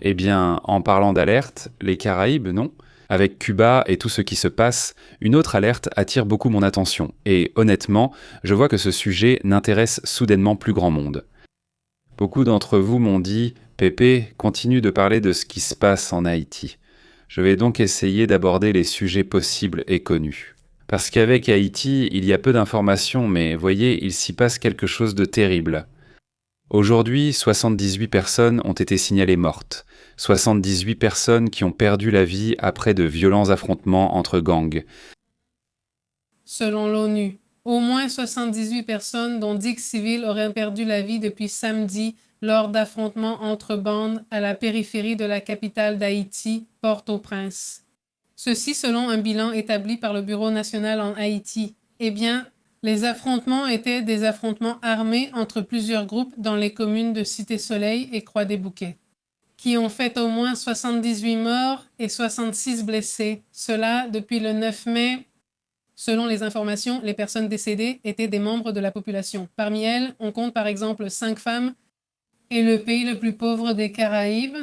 Eh bien, en parlant d'alerte, les Caraïbes, non? Avec Cuba et tout ce qui se passe, une autre alerte attire beaucoup mon attention. Et honnêtement, je vois que ce sujet n'intéresse soudainement plus grand monde. Beaucoup d'entre vous m'ont dit « Pépé, continue de parler de ce qui se passe en Haïti ». Je vais donc essayer d'aborder les sujets possibles et connus. Parce qu'avec Haïti, il y a peu d'informations, mais voyez, il s'y passe quelque chose de terrible. Aujourd'hui, 78 personnes ont été signalées mortes. 78 personnes qui ont perdu la vie après de violents affrontements entre gangs. Selon l'ONU, au moins 78 personnes, dont 10 civils, auraient perdu la vie depuis samedi lors d'affrontements entre bandes à la périphérie de la capitale d'Haïti, Port-au-Prince. Ceci selon un bilan établi par le Bureau national en Haïti. Eh bien, les affrontements étaient des affrontements armés entre plusieurs groupes dans les communes de Cité-Soleil et Croix-des-Bouquets, qui ont fait au moins 78 morts et 66 blessés. Cela depuis le 9 mai. Selon les informations, les personnes décédées étaient des membres de la population. Parmi elles, on compte par exemple 5 femmes et le pays le plus pauvre des Caraïbes.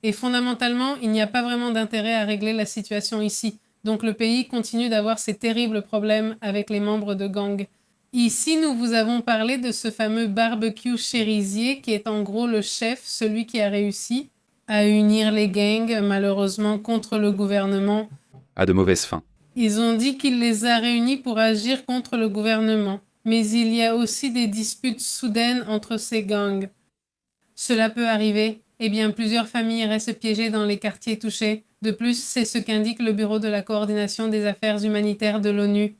Et fondamentalement, il n'y a pas vraiment d'intérêt à régler la situation ici. Donc le pays continue d'avoir ces terribles problèmes avec les membres de gangs. Ici, nous vous avons parlé de ce fameux barbecue chérisier qui est en gros le chef, celui qui a réussi à unir les gangs, malheureusement, contre le gouvernement. À de mauvaises fins. Ils ont dit qu'il les a réunis pour agir contre le gouvernement. Mais il y a aussi des disputes soudaines entre ces gangs. Cela peut arriver. Eh bien, plusieurs familles restent piégées dans les quartiers touchés. De plus, c'est ce qu'indique le Bureau de la coordination des affaires humanitaires de l'ONU.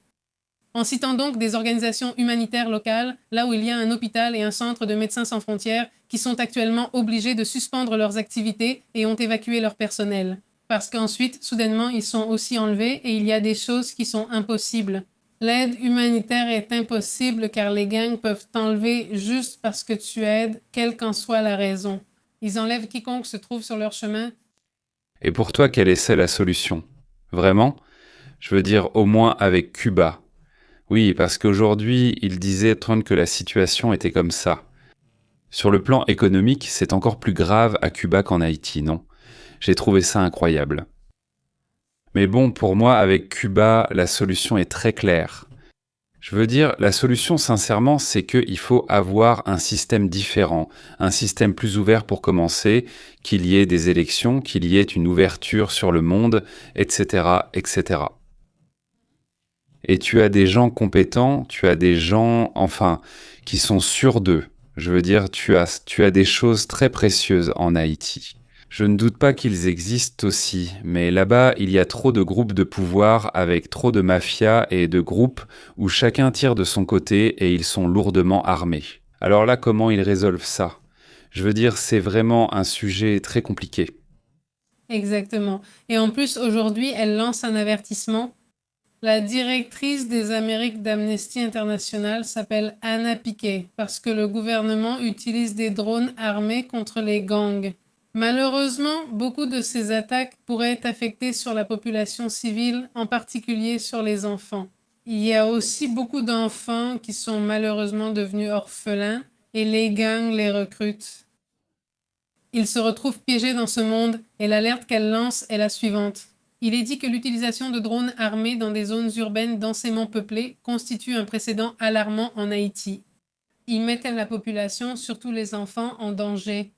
En citant donc des organisations humanitaires locales, là où il y a un hôpital et un centre de Médecins sans frontières qui sont actuellement obligés de suspendre leurs activités et ont évacué leur personnel. Parce qu'ensuite, soudainement, ils sont aussi enlevés et il y a des choses qui sont impossibles. L'aide humanitaire est impossible car les gangs peuvent t'enlever juste parce que tu aides, quelle qu'en soit la raison. Ils enlèvent quiconque se trouve sur leur chemin. Et pour toi, quelle est la solution? Vraiment? Je veux dire, au moins avec Cuba. Oui, parce qu'aujourd'hui, il disait Trump que la situation était comme ça. Sur le plan économique, c'est encore plus grave à Cuba qu'en Haïti, non? J'ai trouvé ça incroyable. Mais bon, pour moi, avec Cuba, la solution est très claire. Je veux dire, la solution, sincèrement, c'est qu'il faut avoir un système différent, un système plus ouvert pour commencer, qu'il y ait des élections, qu'il y ait une ouverture sur le monde, etc., etc. Et tu as des gens compétents, tu as des gens, enfin, qui sont sûrs d'eux. Je veux dire, tu as des choses très précieuses en Haïti. Je ne doute pas qu'ils existent aussi, mais là-bas, il y a trop de groupes de pouvoir avec trop de mafias et de groupes où chacun tire de son côté et ils sont lourdement armés. Alors là, comment ils résolvent ça? Je veux dire, c'est vraiment un sujet très compliqué. Exactement. Et en plus, aujourd'hui, elle lance un avertissement. La directrice des Amériques d'Amnesty International s'appelle Anna Piquet parce que le gouvernement utilise des drones armés contre les gangs. Malheureusement, beaucoup de ces attaques pourraient affecter sur la population civile, en particulier sur les enfants. Il y a aussi beaucoup d'enfants qui sont malheureusement devenus orphelins et les gangs les recrutent. Ils se retrouvent piégés dans ce monde et l'alerte qu'elle lance est la suivante. Il est dit que l'utilisation de drones armés dans des zones urbaines densément peuplées constitue un précédent alarmant en Haïti. Ils mettent la population, surtout les enfants, en danger.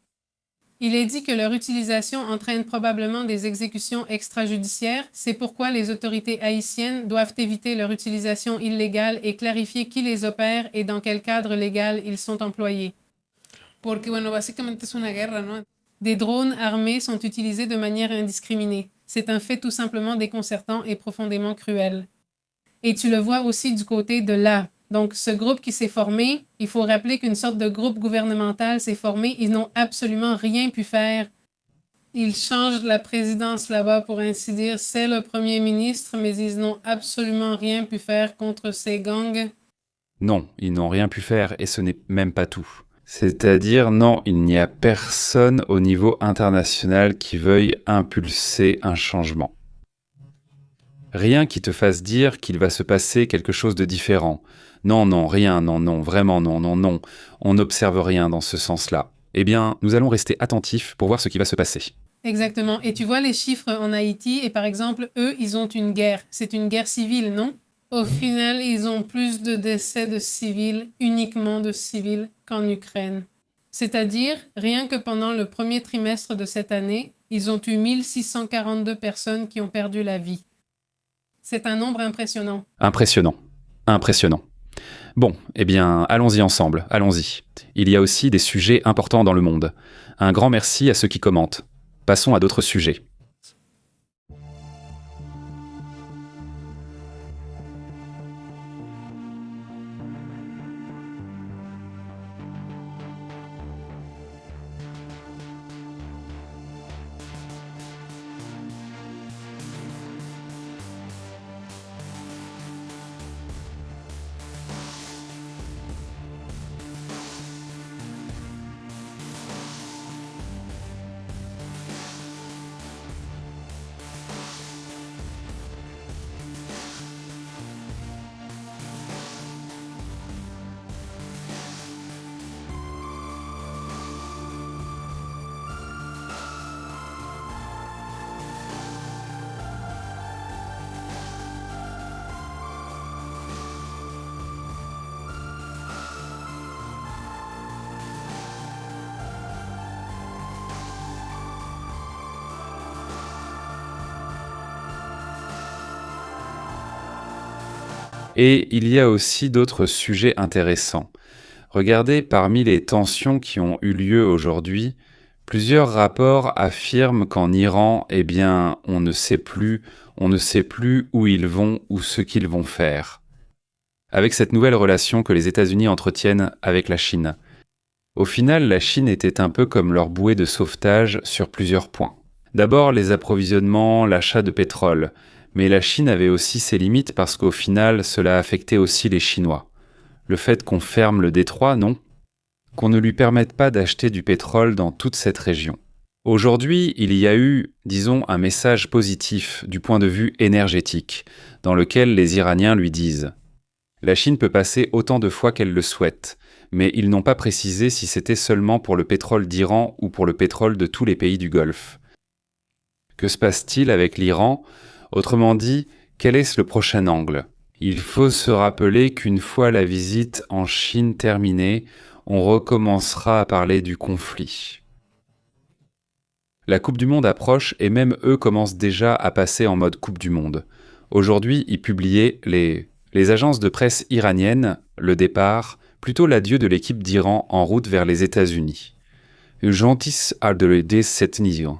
Il est dit que leur utilisation entraîne probablement des exécutions extrajudiciaires, c'est pourquoi les autorités haïtiennes doivent éviter leur utilisation illégale et clarifier qui les opère et dans quel cadre légal ils sont employés. Porque, bueno, básicamente es una guerra, ¿no? Des drones armés sont utilisés de manière indiscriminée. C'est un fait tout simplement déconcertant et profondément cruel. Et tu le vois aussi du côté de là. Donc, ce groupe qui s'est formé, il faut rappeler qu'une sorte de groupe gouvernemental s'est formé. Ils n'ont absolument rien pu faire. Ils changent la présidence là-bas, pour ainsi dire. C'est le premier ministre, mais ils n'ont absolument rien pu faire contre ces gangs. Non, ils n'ont rien pu faire et ce n'est même pas tout. C'est-à-dire, non, il n'y a personne au niveau international qui veuille impulser un changement. Rien qui te fasse dire qu'il va se passer quelque chose de différent. Non, non, rien, non, non, vraiment non, non, non. On n'observe rien dans ce sens-là. Eh bien, nous allons rester attentifs pour voir ce qui va se passer. Exactement. Et tu vois les chiffres en Haïti, et par exemple, eux, ils ont une guerre. C'est une guerre civile, non? Au final, ils ont plus de décès de civils, uniquement de civils, qu'en Ukraine. C'est-à-dire, rien que pendant le premier trimestre de cette année, ils ont eu 1642 personnes qui ont perdu la vie. C'est un nombre impressionnant. Impressionnant. Impressionnant. Bon, eh bien, allons-y ensemble, allons-y. Il y a aussi des sujets importants dans le monde. Un grand merci à ceux qui commentent. Passons à d'autres sujets. Et il y a aussi d'autres sujets intéressants. Regardez, parmi les tensions qui ont eu lieu aujourd'hui, plusieurs rapports affirment qu'en Iran, eh bien, on ne sait plus où ils vont ou ce qu'ils vont faire. Avec cette nouvelle relation que les États-Unis entretiennent avec la Chine. Au final, la Chine était un peu comme leur bouée de sauvetage sur plusieurs points. D'abord, les approvisionnements, l'achat de pétrole. Mais la Chine avait aussi ses limites parce qu'au final, cela affectait aussi les Chinois. Le fait qu'on ferme le détroit, non? Qu'on ne lui permette pas d'acheter du pétrole dans toute cette région. Aujourd'hui, il y a eu, disons, un message positif du point de vue énergétique, dans lequel les Iraniens lui disent « La Chine peut passer autant de fois qu'elle le souhaite, mais ils n'ont pas précisé si c'était seulement pour le pétrole d'Iran ou pour le pétrole de tous les pays du Golfe. » Que se passe-t-il avec l'Iran ? Autrement dit, quel est le prochain angle? Il faut se rappeler qu'une fois la visite en Chine terminée, on recommencera à parler du conflit. La Coupe du Monde approche et même eux commencent déjà à passer en mode Coupe du Monde. Aujourd'hui, ils publiaient les Les agences de presse iraniennes, le départ, plutôt l'adieu de l'équipe d'Iran en route vers les États-Unis. Gentis de cette nision.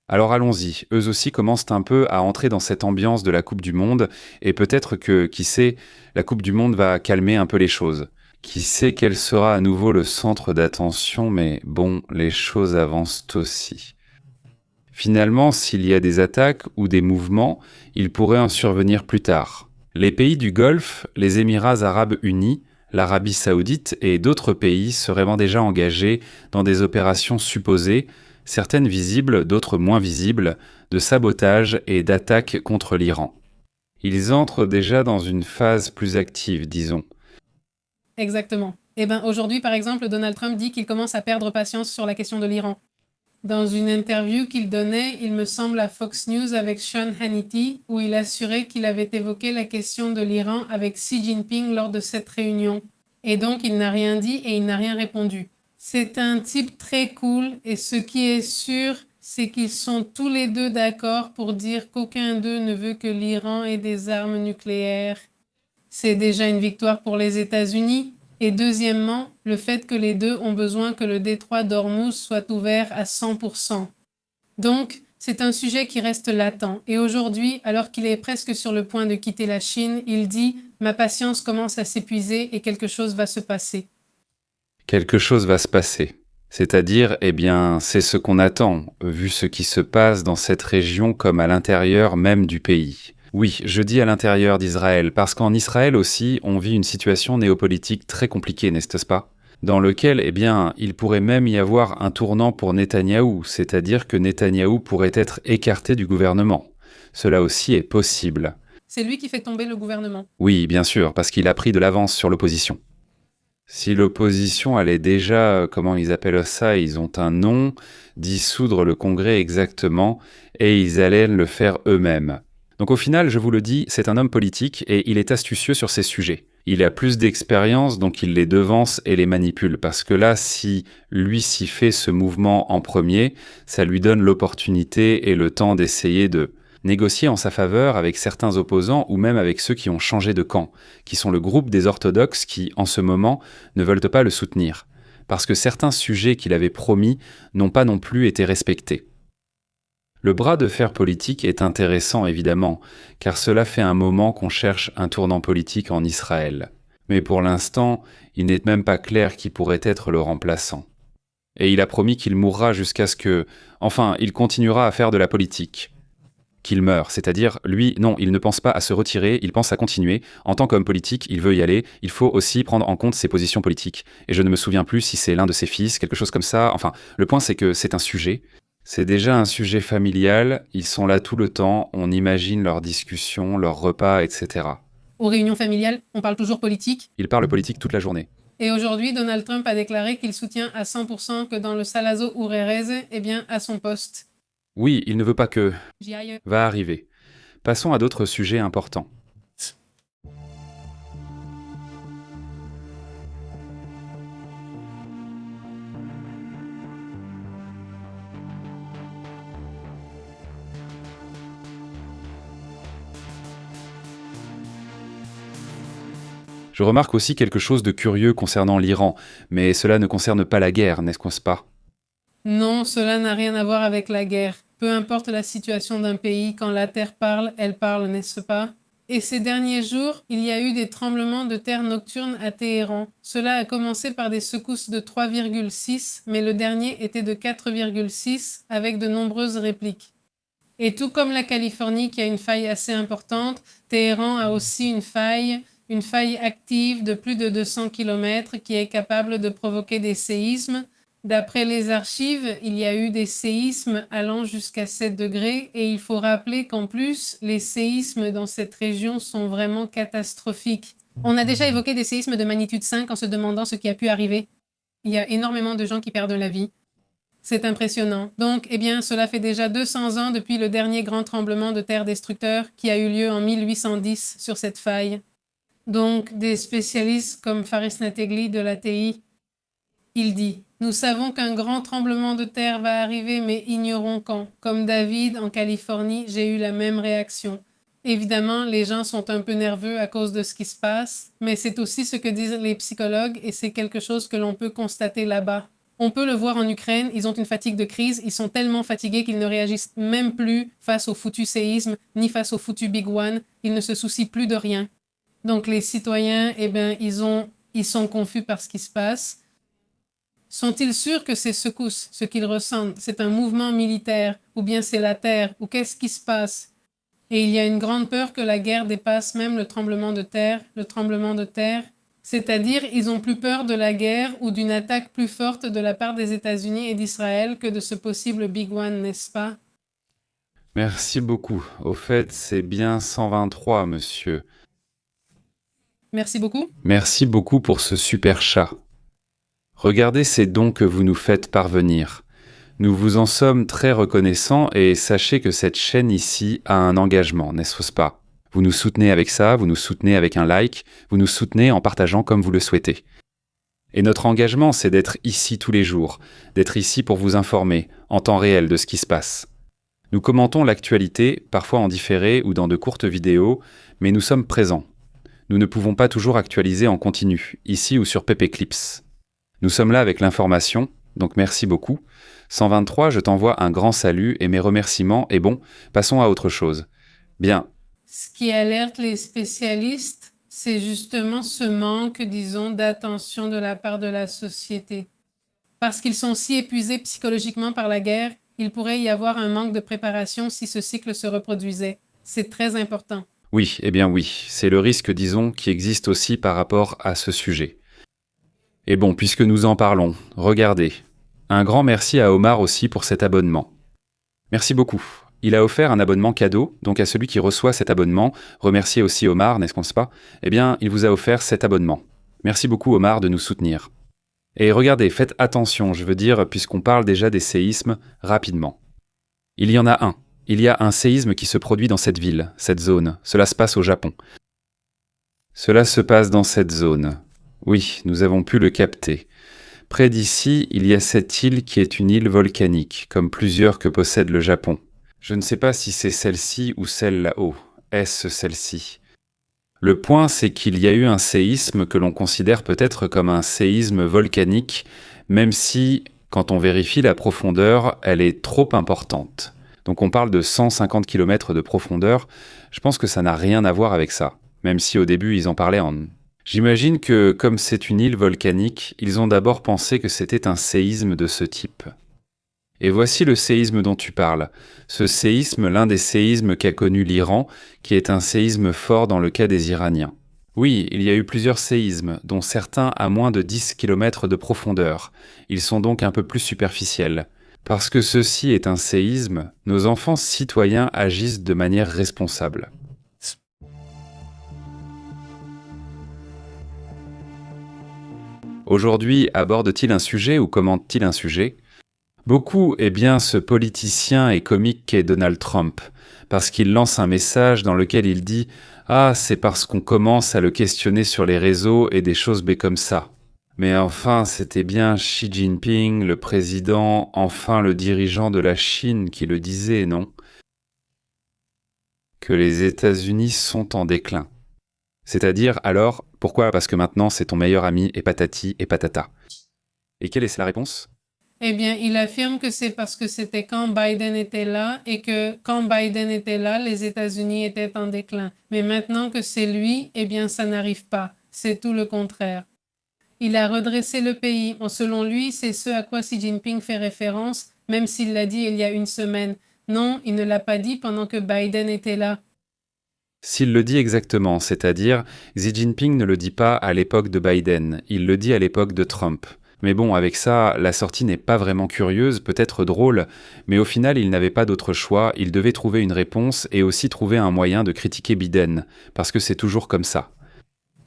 Alors allons-y, eux aussi commencent un peu à entrer dans cette ambiance de la Coupe du Monde, et peut-être que, qui sait, la Coupe du Monde va calmer un peu les choses. Qui sait quel sera à nouveau le centre d'attention, mais bon, les choses avancent aussi. Finalement, s'il y a des attaques ou des mouvements, il pourrait en survenir plus tard. Les pays du Golfe, les Émirats arabes unis, l'Arabie saoudite et d'autres pays seraient déjà engagés dans des opérations supposées, certaines visibles, d'autres moins visibles, de sabotage et d'attaque contre l'Iran. Ils entrent déjà dans une phase plus active, disons. Exactement. Eh bien, aujourd'hui, par exemple, Donald Trump dit qu'il commence à perdre patience sur la question de l'Iran. Dans une interview qu'il donnait, il me semble, à Fox News avec Sean Hannity, où il assurait qu'il avait évoqué la question de l'Iran avec Xi Jinping lors de cette réunion. Et donc, il n'a rien dit et il n'a rien répondu. C'est un type très cool, et ce qui est sûr, c'est qu'ils sont tous les deux d'accord pour dire qu'aucun d'eux ne veut que l'Iran ait des armes nucléaires. C'est déjà une victoire pour les États-Unis. Et deuxièmement, le fait que les deux ont besoin que le détroit d'Ormuz soit ouvert à 100%. Donc, c'est un sujet qui reste latent. Et aujourd'hui, alors qu'il est presque sur le point de quitter la Chine, il dit « Ma patience commence à s'épuiser et quelque chose va se passer ». Quelque chose va se passer. C'est-à-dire, eh bien, c'est ce qu'on attend, vu ce qui se passe dans cette région comme à l'intérieur même du pays. Oui, je dis à l'intérieur d'Israël, parce qu'en Israël aussi, on vit une situation néopolitique très compliquée, n'est-ce pas ? Dans lequel, eh bien, il pourrait même y avoir un tournant pour Netanyahou, c'est-à-dire que Netanyahou pourrait être écarté du gouvernement. Cela aussi est possible. C'est lui qui fait tomber le gouvernement. Oui, bien sûr, parce qu'il a pris de l'avance sur l'opposition. Si l'opposition allait déjà, comment ils appellent ça, ils ont un nom, dissoudre le Congrès exactement, et ils allaient le faire eux-mêmes. Donc au final, je vous le dis, c'est un homme politique et il est astucieux sur ces sujets. Il a plus d'expérience, donc il les devance et les manipule. Parce que là, si lui s'y fait ce mouvement en premier, ça lui donne l'opportunité et le temps d'essayer de négocier en sa faveur avec certains opposants ou même avec ceux qui ont changé de camp, qui sont le groupe des orthodoxes qui, en ce moment, ne veulent pas le soutenir. Parce que certains sujets qu'il avait promis n'ont pas non plus été respectés. Le bras de fer politique est intéressant évidemment, car cela fait un moment qu'on cherche un tournant politique en Israël. Mais pour l'instant, il n'est même pas clair qui pourrait être le remplaçant. Et il a promis qu'il mourra jusqu'à ce que... Enfin, il continuera à faire de la politique. Qu'il meure, c'est-à-dire, lui, non, il ne pense pas à se retirer, il pense à continuer. En tant qu'homme politique, il veut y aller, il faut aussi prendre en compte ses positions politiques. Et je ne me souviens plus si c'est l'un de ses fils, quelque chose comme ça. Enfin, le point c'est que c'est un sujet. C'est déjà un sujet familial, ils sont là tout le temps, on imagine leurs discussions, leurs repas, etc. Aux réunions familiales, on parle toujours politique. Ils parlent politique toute la journée. Et aujourd'hui, Donald Trump a déclaré qu'il soutient à 100% que dans le Salazo Urerez, eh bien, à son poste. Oui, il ne veut pas que... J'y aille. Va arriver. Passons à d'autres sujets importants. Je remarque aussi quelque chose de curieux concernant l'Iran, mais cela ne concerne pas la guerre, n'est-ce pas ? Non, cela n'a rien à voir avec la guerre. Peu importe la situation d'un pays, quand la terre parle, elle parle, n'est-ce pas ? Et ces derniers jours, il y a eu des tremblements de terre nocturnes à Téhéran. Cela a commencé par des secousses de 3,6, mais le dernier était de 4,6 avec de nombreuses répliques. Et tout comme la Californie qui a une faille assez importante, Téhéran a aussi une faille active de plus de 200 km qui est capable de provoquer des séismes. D'après les archives, il y a eu des séismes allant jusqu'à 7 degrés et il faut rappeler qu'en plus, les séismes dans cette région sont vraiment catastrophiques. On a déjà évoqué des séismes de magnitude 5 en se demandant ce qui a pu arriver. Il y a énormément de gens qui perdent la vie. C'est impressionnant. Donc, eh bien, cela fait déjà 200 ans depuis le dernier grand tremblement de terre destructeur qui a eu lieu en 1810 sur cette faille. Donc, des spécialistes comme Faris Nategli de l'ATI, il dit « Nous savons qu'un grand tremblement de terre va arriver, mais ignorons quand. Comme David, en Californie, j'ai eu la même réaction. Évidemment, les gens sont un peu nerveux à cause de ce qui se passe, mais c'est aussi ce que disent les psychologues et c'est quelque chose que l'on peut constater là-bas. On peut le voir en Ukraine, ils ont une fatigue de crise, ils sont tellement fatigués qu'ils ne réagissent même plus face au foutu séisme, ni face au foutu Big One, ils ne se soucient plus de rien. Donc les citoyens, ils sont confus par ce qui se passe. Sont-ils sûrs que ces secousses, ce qu'ils ressentent, c'est un mouvement militaire, ou bien c'est la Terre, ou qu'est-ce qui se passe? Et il y a une grande peur que la guerre dépasse même le tremblement de terre, c'est-à-dire ils ont plus peur de la guerre ou d'une attaque plus forte de la part des États-Unis et d'Israël que de ce possible Big One, n'est-ce pas? Merci beaucoup. Au fait, c'est bien 123, monsieur. Merci beaucoup. Merci beaucoup pour ce super chat. Regardez ces dons que vous nous faites parvenir. Nous vous en sommes très reconnaissants et sachez que cette chaîne ici a un engagement, n'est-ce pas? Vous nous soutenez avec ça, vous nous soutenez avec un like, vous nous soutenez en partageant comme vous le souhaitez. Et notre engagement, c'est d'être ici tous les jours, d'être ici pour vous informer, en temps réel, de ce qui se passe. Nous commentons l'actualité, parfois en différé ou dans de courtes vidéos, mais nous sommes présents. Nous ne pouvons pas toujours actualiser en continu, ici ou sur PP Clips. Nous sommes là avec l'information, donc merci beaucoup. 123, je t'envoie un grand salut et mes remerciements, et bon, passons à autre chose. Bien. Ce qui alerte les spécialistes, c'est justement ce manque, disons, d'attention de la part de la société. Parce qu'ils sont si épuisés psychologiquement par la guerre, il pourrait y avoir un manque de préparation si ce cycle se reproduisait. C'est très important. Oui, eh bien oui, c'est le risque, disons, qui existe aussi par rapport à ce sujet. Et bon, puisque nous en parlons, regardez. Un grand merci à Omar aussi pour cet abonnement. Merci beaucoup. Il a offert un abonnement cadeau, donc à celui qui reçoit cet abonnement, remerciez aussi Omar, n'est-ce pas? Eh bien, il vous a offert cet abonnement. Merci beaucoup Omar de nous soutenir. Et regardez, faites attention, je veux dire, puisqu'on parle déjà des séismes, rapidement. Il y en a un. Il y a un séisme qui se produit dans cette ville, cette zone. Cela se passe au Japon. Cela se passe dans cette zone. Oui, nous avons pu le capter. Près d'ici, il y a cette île qui est une île volcanique, comme plusieurs que possède le Japon. Je ne sais pas si c'est celle-ci ou celle là-haut. Est-ce celle-ci? Le point, c'est qu'il y a eu un séisme que l'on considère peut-être comme un séisme volcanique, même si, quand on vérifie la profondeur, elle est trop importante. Donc on parle de 150 km de profondeur. Je pense que ça n'a rien à voir avec ça, même si au début ils en parlaient en... J'imagine que, comme c'est une île volcanique, ils ont d'abord pensé que c'était un séisme de ce type. Et voici le séisme dont tu parles. Ce séisme, l'un des séismes qu'a connu l'Iran, qui est un séisme fort dans le cas des Iraniens. Oui, il y a eu plusieurs séismes, dont certains à moins de 10 km de profondeur. Ils sont donc un peu plus superficiels. Parce que ceci est un séisme, nos enfants citoyens agissent de manière responsable. Aujourd'hui, aborde-t-il un sujet ou commente-t-il un sujet? Beaucoup est bien ce politicien et comique qu'est Donald Trump, parce qu'il lance un message dans lequel il dit « Ah, c'est parce qu'on commence à le questionner sur les réseaux et des choses comme ça. » Mais enfin, c'était bien Xi Jinping, le président, enfin le dirigeant de la Chine qui le disait, non? Que les États-Unis sont en déclin. C'est-à-dire, alors, pourquoi? Parce que maintenant c'est ton meilleur ami et patati et patata. Et quelle est la réponse? Eh bien, il affirme que c'est parce que c'était quand Biden était là et que quand Biden était là, les États-Unis étaient en déclin. Mais maintenant que c'est lui, eh bien, ça n'arrive pas. C'est tout le contraire. Il a redressé le pays. Selon lui, c'est ce à quoi Xi Jinping fait référence, même s'il l'a dit il y a une semaine. Non, il ne l'a pas dit pendant que Biden était là. S'il le dit exactement, c'est-à-dire, Xi Jinping ne le dit pas à l'époque de Biden, il le dit à l'époque de Trump. Mais bon, avec ça, la sortie n'est pas vraiment curieuse, peut-être drôle, mais au final, il n'avait pas d'autre choix, il devait trouver une réponse et aussi trouver un moyen de critiquer Biden, parce que c'est toujours comme ça.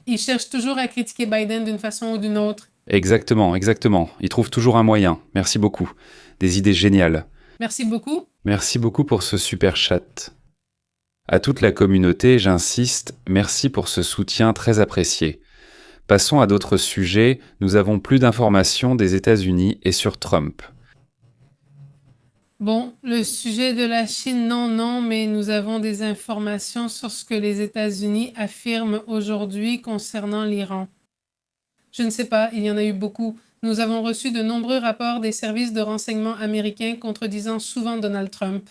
Il cherche toujours à critiquer Biden d'une façon ou d'une autre. Exactement, exactement. Il trouve toujours un moyen. Merci beaucoup. Des idées géniales. Merci beaucoup. Merci beaucoup pour ce super chat. À toute la communauté, j'insiste, merci pour ce soutien très apprécié. Passons à d'autres sujets, nous avons plus d'informations des États-Unis et sur Trump. Bon, le sujet de la Chine, non, mais nous avons des informations sur ce que les États-Unis affirment aujourd'hui concernant l'Iran. Je ne sais pas, il y en a eu beaucoup. Nous avons reçu de nombreux rapports des services de renseignement américains contredisant souvent Donald Trump.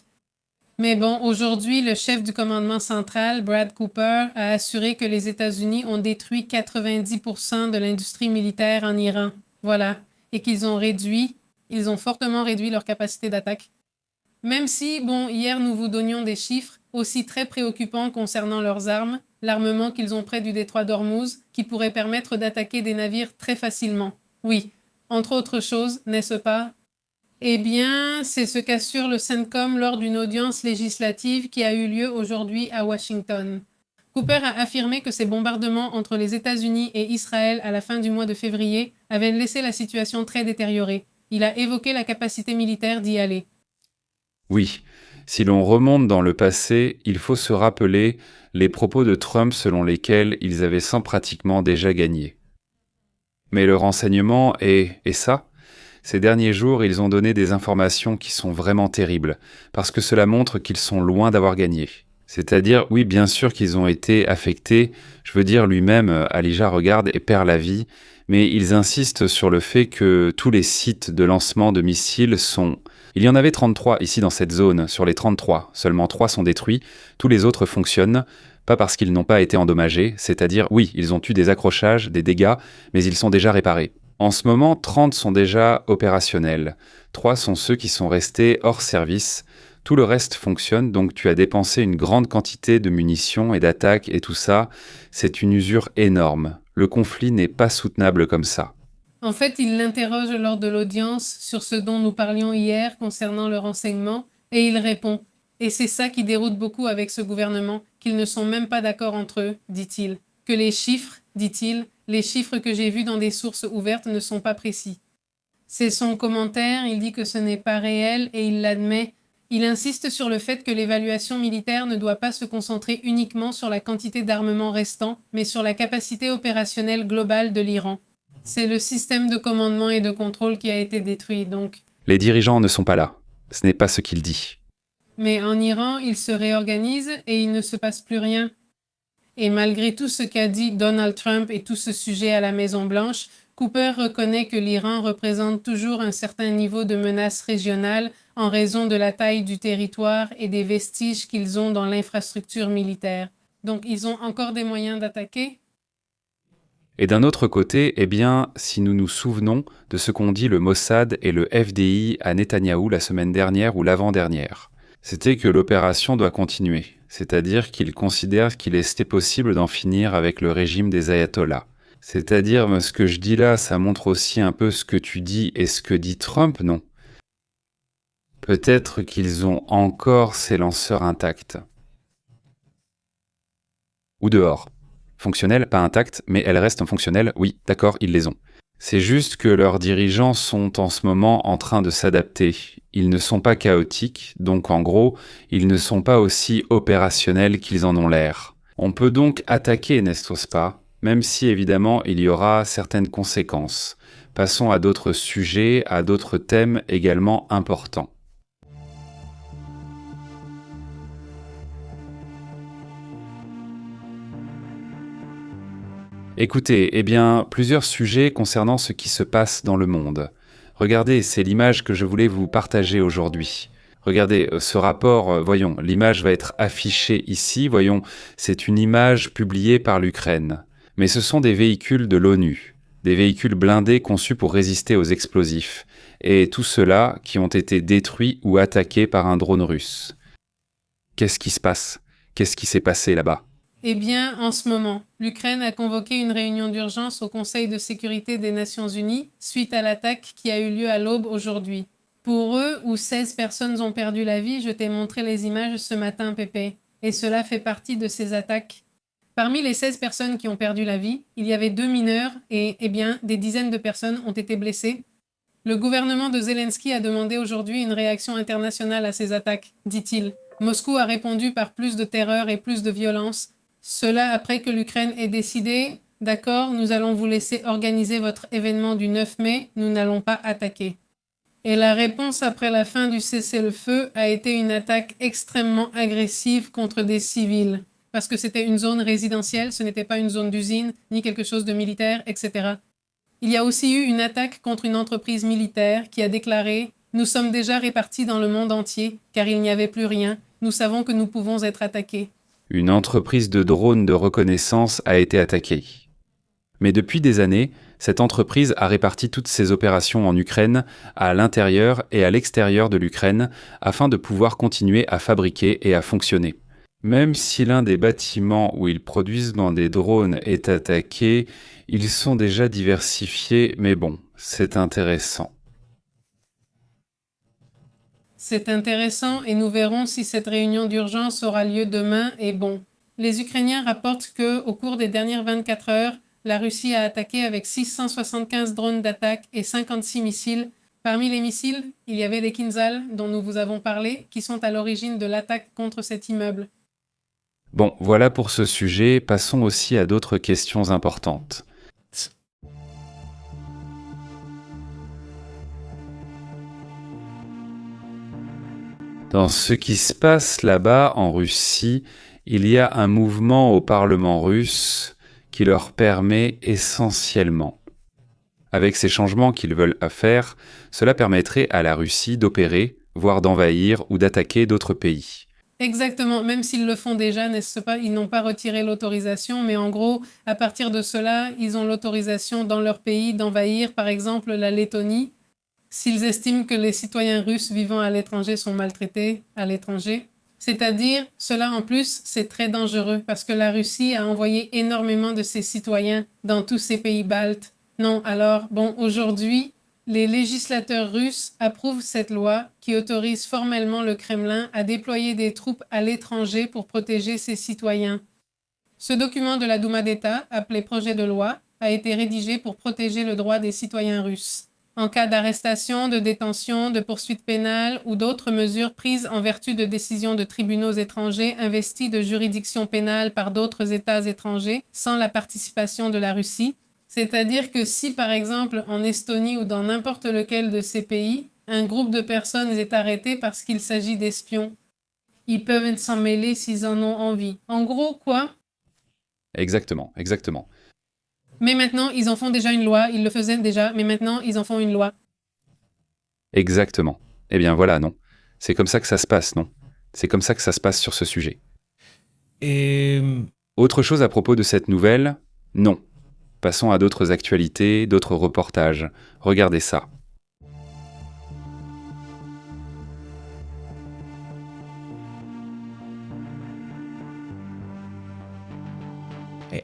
Mais bon, aujourd'hui, le chef du commandement central, Brad Cooper, a assuré que les États-Unis ont détruit 90% de l'industrie militaire en Iran. Voilà. Et qu'ils ils ont fortement réduit leur capacité d'attaque. Même si, bon, hier nous vous donnions des chiffres aussi très préoccupants concernant leurs armes, l'armement qu'ils ont près du détroit d'Ormuz, qui pourrait permettre d'attaquer des navires très facilement. Oui, entre autres choses, n'est-ce pas? Eh bien, c'est ce qu'assure le CENTCOM lors d'une audience législative qui a eu lieu aujourd'hui à Washington. Cooper a affirmé que ces bombardements entre les États-Unis et Israël à la fin du mois de février avaient laissé la situation très détériorée. Il a évoqué la capacité militaire d'y aller. Oui, si l'on remonte dans le passé, il faut se rappeler les propos de Trump selon lesquels ils avaient sans pratiquement déjà gagné. Mais le renseignement et ça, ces derniers jours, ils ont donné des informations qui sont vraiment terribles, parce que cela montre qu'ils sont loin d'avoir gagné. C'est-à-dire, oui, bien sûr qu'ils ont été affectés, je veux dire lui-même, Alija regarde et perd la vie, mais ils insistent sur le fait que tous les sites de lancement de missiles sont... Il y en avait 33 ici dans cette zone, sur les 33, seulement 3 sont détruits, tous les autres fonctionnent, pas parce qu'ils n'ont pas été endommagés, c'est-à-dire, oui, ils ont eu des accrochages, des dégâts, mais ils sont déjà réparés. En ce moment, 30 sont déjà opérationnels. 3 sont ceux qui sont restés hors service. Tout le reste fonctionne, donc tu as dépensé une grande quantité de munitions et d'attaques et tout ça. C'est une usure énorme. Le conflit n'est pas soutenable comme ça. En fait, il l'interroge lors de l'audience sur ce dont nous parlions hier concernant le renseignement, et il répond. Et c'est ça qui déroute beaucoup avec ce gouvernement, qu'ils ne sont même pas d'accord entre eux, dit-il. Que les chiffres, dit-il, les chiffres que j'ai vus dans des sources ouvertes ne sont pas précis. C'est son commentaire, il dit que ce n'est pas réel et il l'admet. Il insiste sur le fait que l'évaluation militaire ne doit pas se concentrer uniquement sur la quantité d'armement restant, mais sur la capacité opérationnelle globale de l'Iran. C'est le système de commandement et de contrôle qui a été détruit, donc. Les dirigeants ne sont pas là. Ce n'est pas ce qu'il dit. Mais en Iran, ils se réorganisent et il ne se passe plus rien. Et malgré tout ce qu'a dit Donald Trump et tout ce sujet à la Maison-Blanche, Cooper reconnaît que l'Iran représente toujours un certain niveau de menace régionale en raison de la taille du territoire et des vestiges qu'ils ont dans l'infrastructure militaire. Donc ils ont encore des moyens d'attaquer? Et d'un autre côté, eh bien, si nous nous souvenons de ce qu'ont dit le Mossad et le FDI à Netanyahou la semaine dernière ou l'avant-dernière, c'était que l'opération doit continuer, c'est-à-dire qu'ils considèrent qu'il est possible d'en finir avec le régime des ayatollahs. C'est-à-dire, ce que je dis là, ça montre aussi un peu ce que tu dis et ce que dit Trump, non? Peut-être qu'ils ont encore ces lanceurs intacts. Ou dehors. Fonctionnelles, pas intactes, mais elles restent fonctionnelles, oui, d'accord, ils les ont. C'est juste que leurs dirigeants sont en ce moment en train de s'adapter. Ils ne sont pas chaotiques, donc en gros, ils ne sont pas aussi opérationnels qu'ils en ont l'air. On peut donc attaquer, n'est-ce pas? Même si évidemment il y aura certaines conséquences. Passons à d'autres sujets, à d'autres thèmes également importants. Écoutez, eh bien, plusieurs sujets concernant ce qui se passe dans le monde. Regardez, c'est l'image que je voulais vous partager aujourd'hui. Regardez, ce rapport, voyons, l'image va être affichée ici, voyons, c'est une image publiée par l'Ukraine. Mais ce sont des véhicules de l'ONU, des véhicules blindés conçus pour résister aux explosifs, et tout cela qui ont été détruits ou attaqués par un drone russe. Qu'est-ce qui se passe? Qu'est-ce qui s'est passé là-bas? Eh bien, en ce moment, l'Ukraine a convoqué une réunion d'urgence au Conseil de sécurité des Nations Unies suite à l'attaque qui a eu lieu à l'aube aujourd'hui. Pour eux, où 16 personnes ont perdu la vie, je t'ai montré les images ce matin, Pépé. Et cela fait partie de ces attaques. Parmi les 16 personnes qui ont perdu la vie, il y avait 2 mineurs et, eh bien, des dizaines de personnes ont été blessées. Le gouvernement de Zelensky a demandé aujourd'hui une réaction internationale à ces attaques, dit-il. Moscou a répondu par plus de terreur et plus de violence. Cela après que l'Ukraine ait décidé « D'accord, nous allons vous laisser organiser votre événement du 9 mai, nous n'allons pas attaquer ». Et la réponse après la fin du cessez-le-feu a été une attaque extrêmement agressive contre des civils. Parce que c'était une zone résidentielle, ce n'était pas une zone d'usine, ni quelque chose de militaire, etc. Il y a aussi eu une attaque contre une entreprise militaire qui a déclaré « Nous sommes déjà répartis dans le monde entier, car il n'y avait plus rien. Nous savons que nous pouvons être attaqués. » Une entreprise de drones de reconnaissance a été attaquée. Mais depuis des années, cette entreprise a réparti toutes ses opérations en Ukraine, à l'intérieur et à l'extérieur de l'Ukraine, afin de pouvoir continuer à fabriquer et à fonctionner. Même si l'un des bâtiments où ils produisent dans des drones est attaqué, ils sont déjà diversifiés, mais bon, c'est intéressant. C'est intéressant et nous verrons si cette réunion d'urgence aura lieu demain et bon. Les Ukrainiens rapportent que, au cours des dernières 24 heures, la Russie a attaqué avec 675 drones d'attaque et 56 missiles. Parmi les missiles, il y avait les Kinzhal, dont nous vous avons parlé, qui sont à l'origine de l'attaque contre cet immeuble. Bon, voilà pour ce sujet, passons aussi à d'autres questions importantes. Dans ce qui se passe là-bas en Russie, il y a un mouvement au Parlement russe qui leur permet essentiellement. Avec ces changements qu'ils veulent faire, cela permettrait à la Russie d'opérer, voire d'envahir ou d'attaquer d'autres pays. Exactement, même s'ils le font déjà, n'est-ce pas, ils n'ont pas retiré l'autorisation, mais en gros, à partir de cela, ils ont l'autorisation dans leur pays d'envahir, par exemple, la Lettonie, s'ils estiment que les citoyens russes vivant à l'étranger sont maltraités à l'étranger. C'est-à-dire, cela en plus, c'est très dangereux, parce que la Russie a envoyé énormément de ses citoyens dans tous ces pays baltes. Non, alors, bon, aujourd'hui, les législateurs russes approuvent cette loi qui autorise formellement le Kremlin à déployer des troupes à l'étranger pour protéger ses citoyens. Ce document de la Douma d'État, appelé projet de loi, a été rédigé pour protéger le droit des citoyens russes. En cas d'arrestation, de détention, de poursuite pénale ou d'autres mesures prises en vertu de décisions de tribunaux étrangers investis de juridictions pénales par d'autres États étrangers sans la participation de la Russie, c'est-à-dire que si, par exemple, en Estonie ou dans n'importe lequel de ces pays, un groupe de personnes est arrêté parce qu'il s'agit d'espions, ils peuvent s'en mêler s'ils en ont envie. En gros, quoi? Exactement, exactement. Mais maintenant, ils en font déjà une loi, ils le faisaient déjà, mais maintenant, ils en font une loi. Exactement. Eh bien voilà, non. C'est comme ça que ça se passe, non? C'est comme ça que ça se passe sur ce sujet. Et Autre chose à propos de cette nouvelle? Non. Passons à d'autres actualités, d'autres reportages. Regardez ça.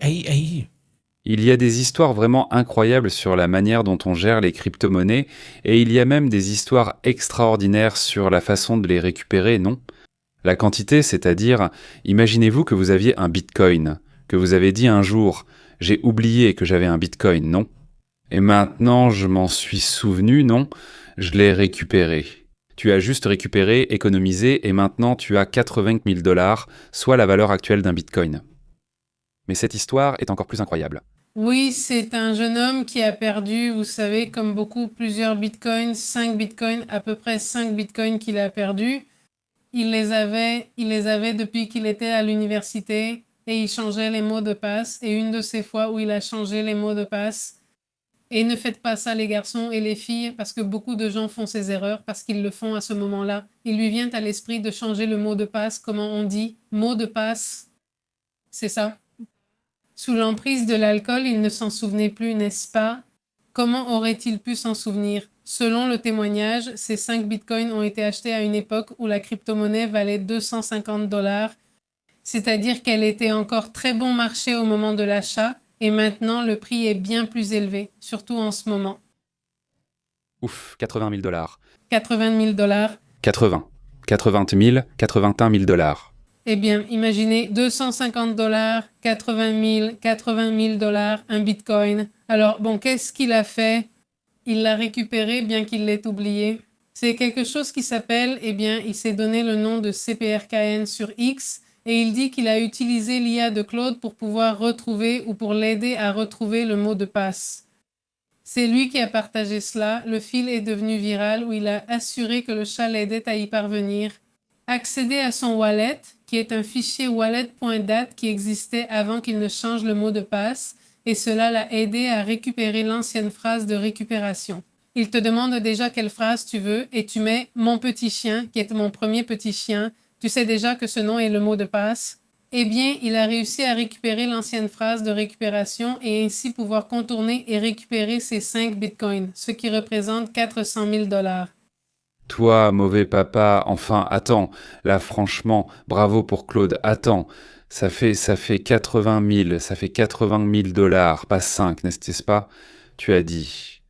ahí. Il y a des histoires vraiment incroyables sur la manière dont on gère les crypto-monnaies, et il y a même des histoires extraordinaires sur la façon de les récupérer, non? La quantité, c'est-à-dire, imaginez-vous que vous aviez un bitcoin, que vous avez dit un jour « j'ai oublié que j'avais un bitcoin », non? Et maintenant, je m'en suis souvenu, non? Je l'ai récupéré. Tu as juste récupéré, économisé, et maintenant tu as 80 000 $, soit la valeur actuelle d'un bitcoin. Mais cette histoire est encore plus incroyable. Oui, c'est un jeune homme qui a perdu, vous savez, comme beaucoup, plusieurs bitcoins, 5 bitcoins, à peu près 5 bitcoins qu'il a perdus. Il les avait depuis qu'il était à l'université et il changeait les mots de passe. Et une de ces fois où il a changé les mots de passe, et ne faites pas ça les garçons et les filles, parce que beaucoup de gens font ces erreurs, parce qu'ils le font à ce moment-là. Il lui vient à l'esprit de changer le mot de passe, comment on dit, mot de passe, c'est ça. Sous l'emprise de l'alcool, il ne s'en souvenait plus, n'est-ce pas? Comment aurait-il pu s'en souvenir? Selon le témoignage, ces 5 bitcoins ont été achetés à une époque où la crypto-monnaie valait 250 $, c'est-à-dire qu'elle était encore très bon marché au moment de l'achat, et maintenant le prix est bien plus élevé, surtout en ce moment. Ouf, 80 000 $. 80 000 $. 80. 80 000, 81 000 $. Eh bien, imaginez 250 $, 80 000 $, un bitcoin. Alors, bon, qu'est-ce qu'il a fait? Il l'a récupéré bien qu'il l'ait oublié. C'est quelque chose qui s'appelle, eh bien, il s'est donné le nom de CPRKN sur X et il dit qu'il a utilisé l'IA de Claude pour pouvoir retrouver ou pour l'aider à retrouver le mot de passe. C'est lui qui a partagé cela. Le fil est devenu viral où il a assuré que le chat l'aidait à y parvenir. Accéder à son wallet, qui est un fichier wallet.dat qui existait avant qu'il ne change le mot de passe, et cela l'a aidé à récupérer l'ancienne phrase de récupération. Il te demande déjà quelle phrase tu veux et tu mets « mon petit chien » qui est mon premier petit chien. Tu sais déjà que ce nom est le mot de passe. Eh bien, il a réussi à récupérer l'ancienne phrase de récupération et ainsi pouvoir contourner et récupérer ses 5 bitcoins, ce qui représente 400 000 $. Toi, mauvais papa, enfin, attends, là, franchement, bravo pour Claude, attends, ça fait 80 000, ça fait 80 000 $, pas 5, n'est-ce pas? Tu as dit.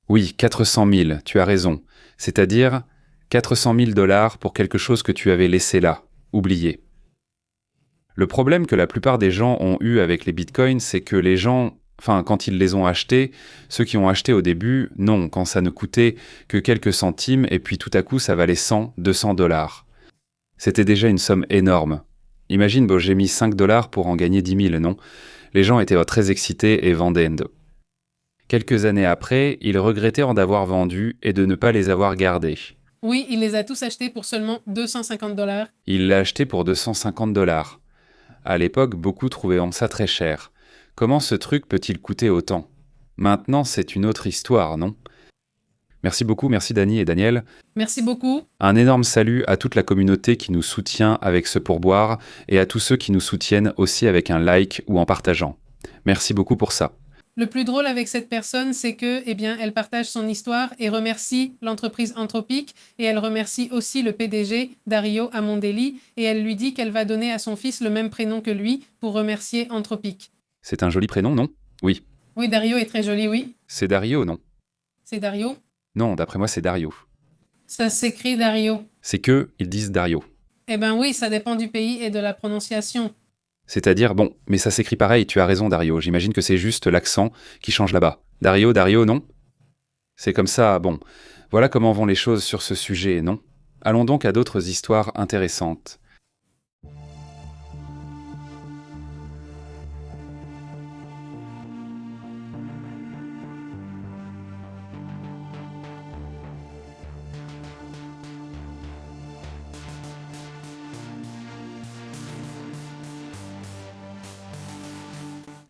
Oui, 400 000, tu as raison. C'est-à-dire 400 000 $ pour quelque chose que tu avais laissé là, oublié. Le problème que la plupart des gens ont eu avec les bitcoins, c'est que les gens, quand ils les ont achetés, ceux qui ont acheté au début, non, quand ça ne coûtait que quelques centimes et puis tout à coup ça valait 100, 200 $. C'était déjà une somme énorme. Imagine, j'ai mis 5 $ pour en gagner 10 000, non? Les gens étaient très excités et vendaient. Quelques années après, ils regrettaient en d'avoir vendu et de ne pas les avoir gardés. Oui, il les a tous achetés pour seulement 250 $. Il l'a acheté pour 250 $. À l'époque, beaucoup trouvaient ça très cher. Comment ce truc peut-il coûter autant? Maintenant, c'est une autre histoire, non? Merci beaucoup, merci Dany et Daniel. Merci beaucoup. Un énorme salut à toute la communauté qui nous soutient avec ce pourboire et à tous ceux qui nous soutiennent aussi avec un like ou en partageant. Merci beaucoup pour ça. Le plus drôle avec cette personne, c'est que, elle partage son histoire et remercie l'entreprise Anthropic et elle remercie aussi le PDG, Dario Amondeli, et elle lui dit qu'elle va donner à son fils le même prénom que lui pour remercier Anthropic. C'est un joli prénom, non? Oui. Oui, Dario est très joli, oui. C'est Dario, non? C'est Dario? Non, d'après moi, c'est Dario. Ça s'écrit Dario. C'est que ils disent Dario. Eh ben oui, ça dépend du pays et de la prononciation. C'est-à-dire, mais ça s'écrit pareil, tu as raison Dario, j'imagine que c'est juste l'accent qui change là-bas. Dario, non? C'est comme ça, voilà comment vont les choses sur ce sujet, non? Allons donc à d'autres histoires intéressantes.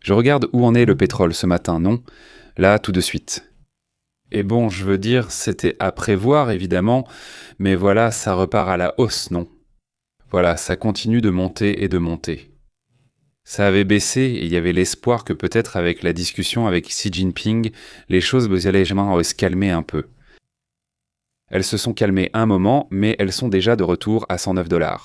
Je regarde où en est le pétrole ce matin, non? Là, tout de suite. Et je veux dire, c'était à prévoir, évidemment, mais voilà, ça repart à la hausse, non? Voilà, ça continue de monter et de monter. Ça avait baissé et il y avait l'espoir que peut-être avec la discussion avec Xi Jinping, les choses allaient se calmer un peu. Elles se sont calmées un moment, mais elles sont déjà de retour à 109 $.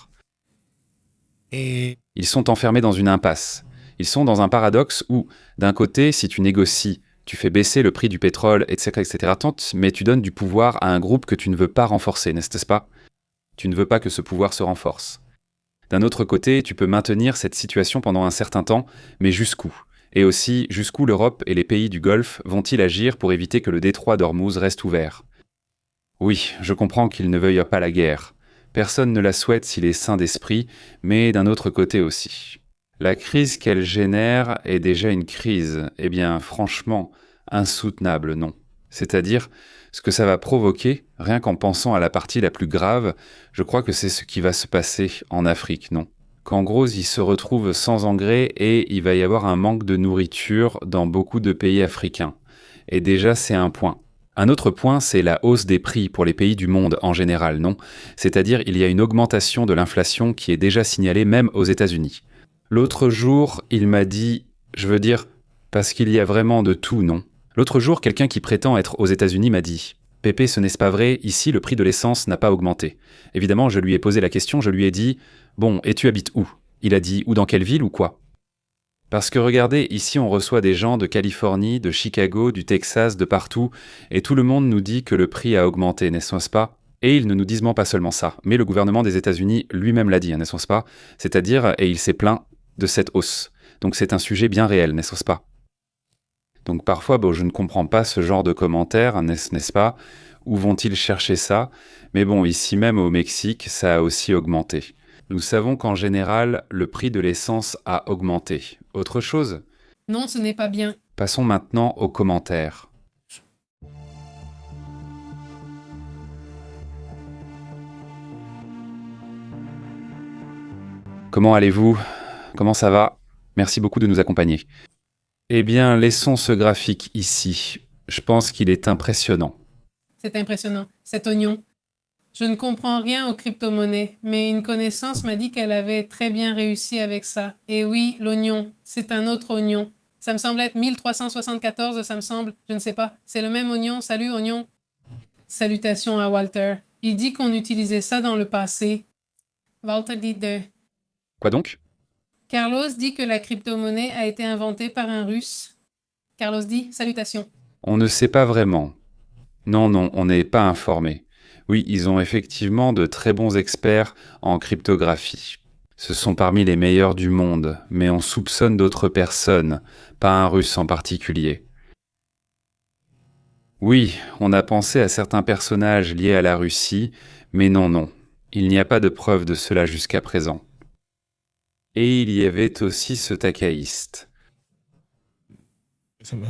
Et Ils sont enfermés dans une impasse. Ils sont dans un paradoxe où, d'un côté, si tu négocies, tu fais baisser le prix du pétrole, etc., mais tu donnes du pouvoir à un groupe que tu ne veux pas renforcer, n'est-ce pas? Tu ne veux pas que ce pouvoir se renforce. D'un autre côté, tu peux maintenir cette situation pendant un certain temps, mais jusqu'où? Et aussi, jusqu'où l'Europe et les pays du Golfe vont-ils agir pour éviter que le détroit d'Ormuz reste ouvert? Oui, je comprends qu'ils ne veuillent pas la guerre. Personne ne la souhaite s'il est sain d'esprit, mais d'un autre côté aussi. La crise qu'elle génère est déjà une crise, franchement, insoutenable, non. C'est-à-dire, ce que ça va provoquer, rien qu'en pensant à la partie la plus grave, je crois que c'est ce qui va se passer en Afrique, non. Qu'en gros, ils se retrouvent sans engrais et il va y avoir un manque de nourriture dans beaucoup de pays africains. Et déjà, c'est un point. Un autre point, c'est la hausse des prix pour les pays du monde en général, non. C'est-à-dire, il y a une augmentation de l'inflation qui est déjà signalée même aux États-Unis. L'autre jour, il m'a dit, parce qu'il y a vraiment de tout, non? L'autre jour, quelqu'un qui prétend être aux États-Unis m'a dit « Pépé, ce n'est pas vrai, ici le prix de l'essence n'a pas augmenté. » Évidemment, je lui ai posé la question, je lui ai dit « Bon, et tu habites où ?» Il a dit « Ou dans quelle ville ou quoi ?» Parce que regardez, ici on reçoit des gens de Californie, de Chicago, du Texas, de partout, et tout le monde nous dit que le prix a augmenté, n'est-ce pas? Et ils ne nous disent pas seulement ça, mais le gouvernement des États-Unis lui-même l'a dit, n'est-ce pas? C'est-à-dire, et il s'est plaint de cette hausse. Donc c'est un sujet bien réel, n'est-ce pas? Donc parfois, je ne comprends pas ce genre de commentaires, n'est-ce pas? Où vont-ils chercher ça? Mais ici même au Mexique, ça a aussi augmenté. Nous savons qu'en général, le prix de l'essence a augmenté. Autre chose? Non, ce n'est pas bien. Passons maintenant aux commentaires. Comment allez-vous? Comment ça va? Merci beaucoup de nous accompagner. Eh bien, laissons ce graphique ici. Je pense qu'il est impressionnant. C'est impressionnant. Cet oignon. Je ne comprends rien aux crypto-monnaies, mais une connaissance m'a dit qu'elle avait très bien réussi avec ça. Et oui, l'oignon, c'est un autre oignon. Ça me semble être 1374, ça me semble, je ne sais pas. C'est le même oignon. Salut, oignon. Salutations à Walter. Il dit qu'on utilisait ça dans le passé. Walter dit de... Quoi donc? Carlos dit que la crypto-monnaie a été inventée par un Russe. Carlos dit, salutations. On ne sait pas vraiment. Non, on n'est pas informé. Oui, ils ont effectivement de très bons experts en cryptographie. Ce sont parmi les meilleurs du monde, mais on soupçonne d'autres personnes, pas un Russe en particulier. Oui, on a pensé à certains personnages liés à la Russie, mais non, il n'y a pas de preuve de cela jusqu'à présent. Et il y avait aussi ce tacaïste. Ça me-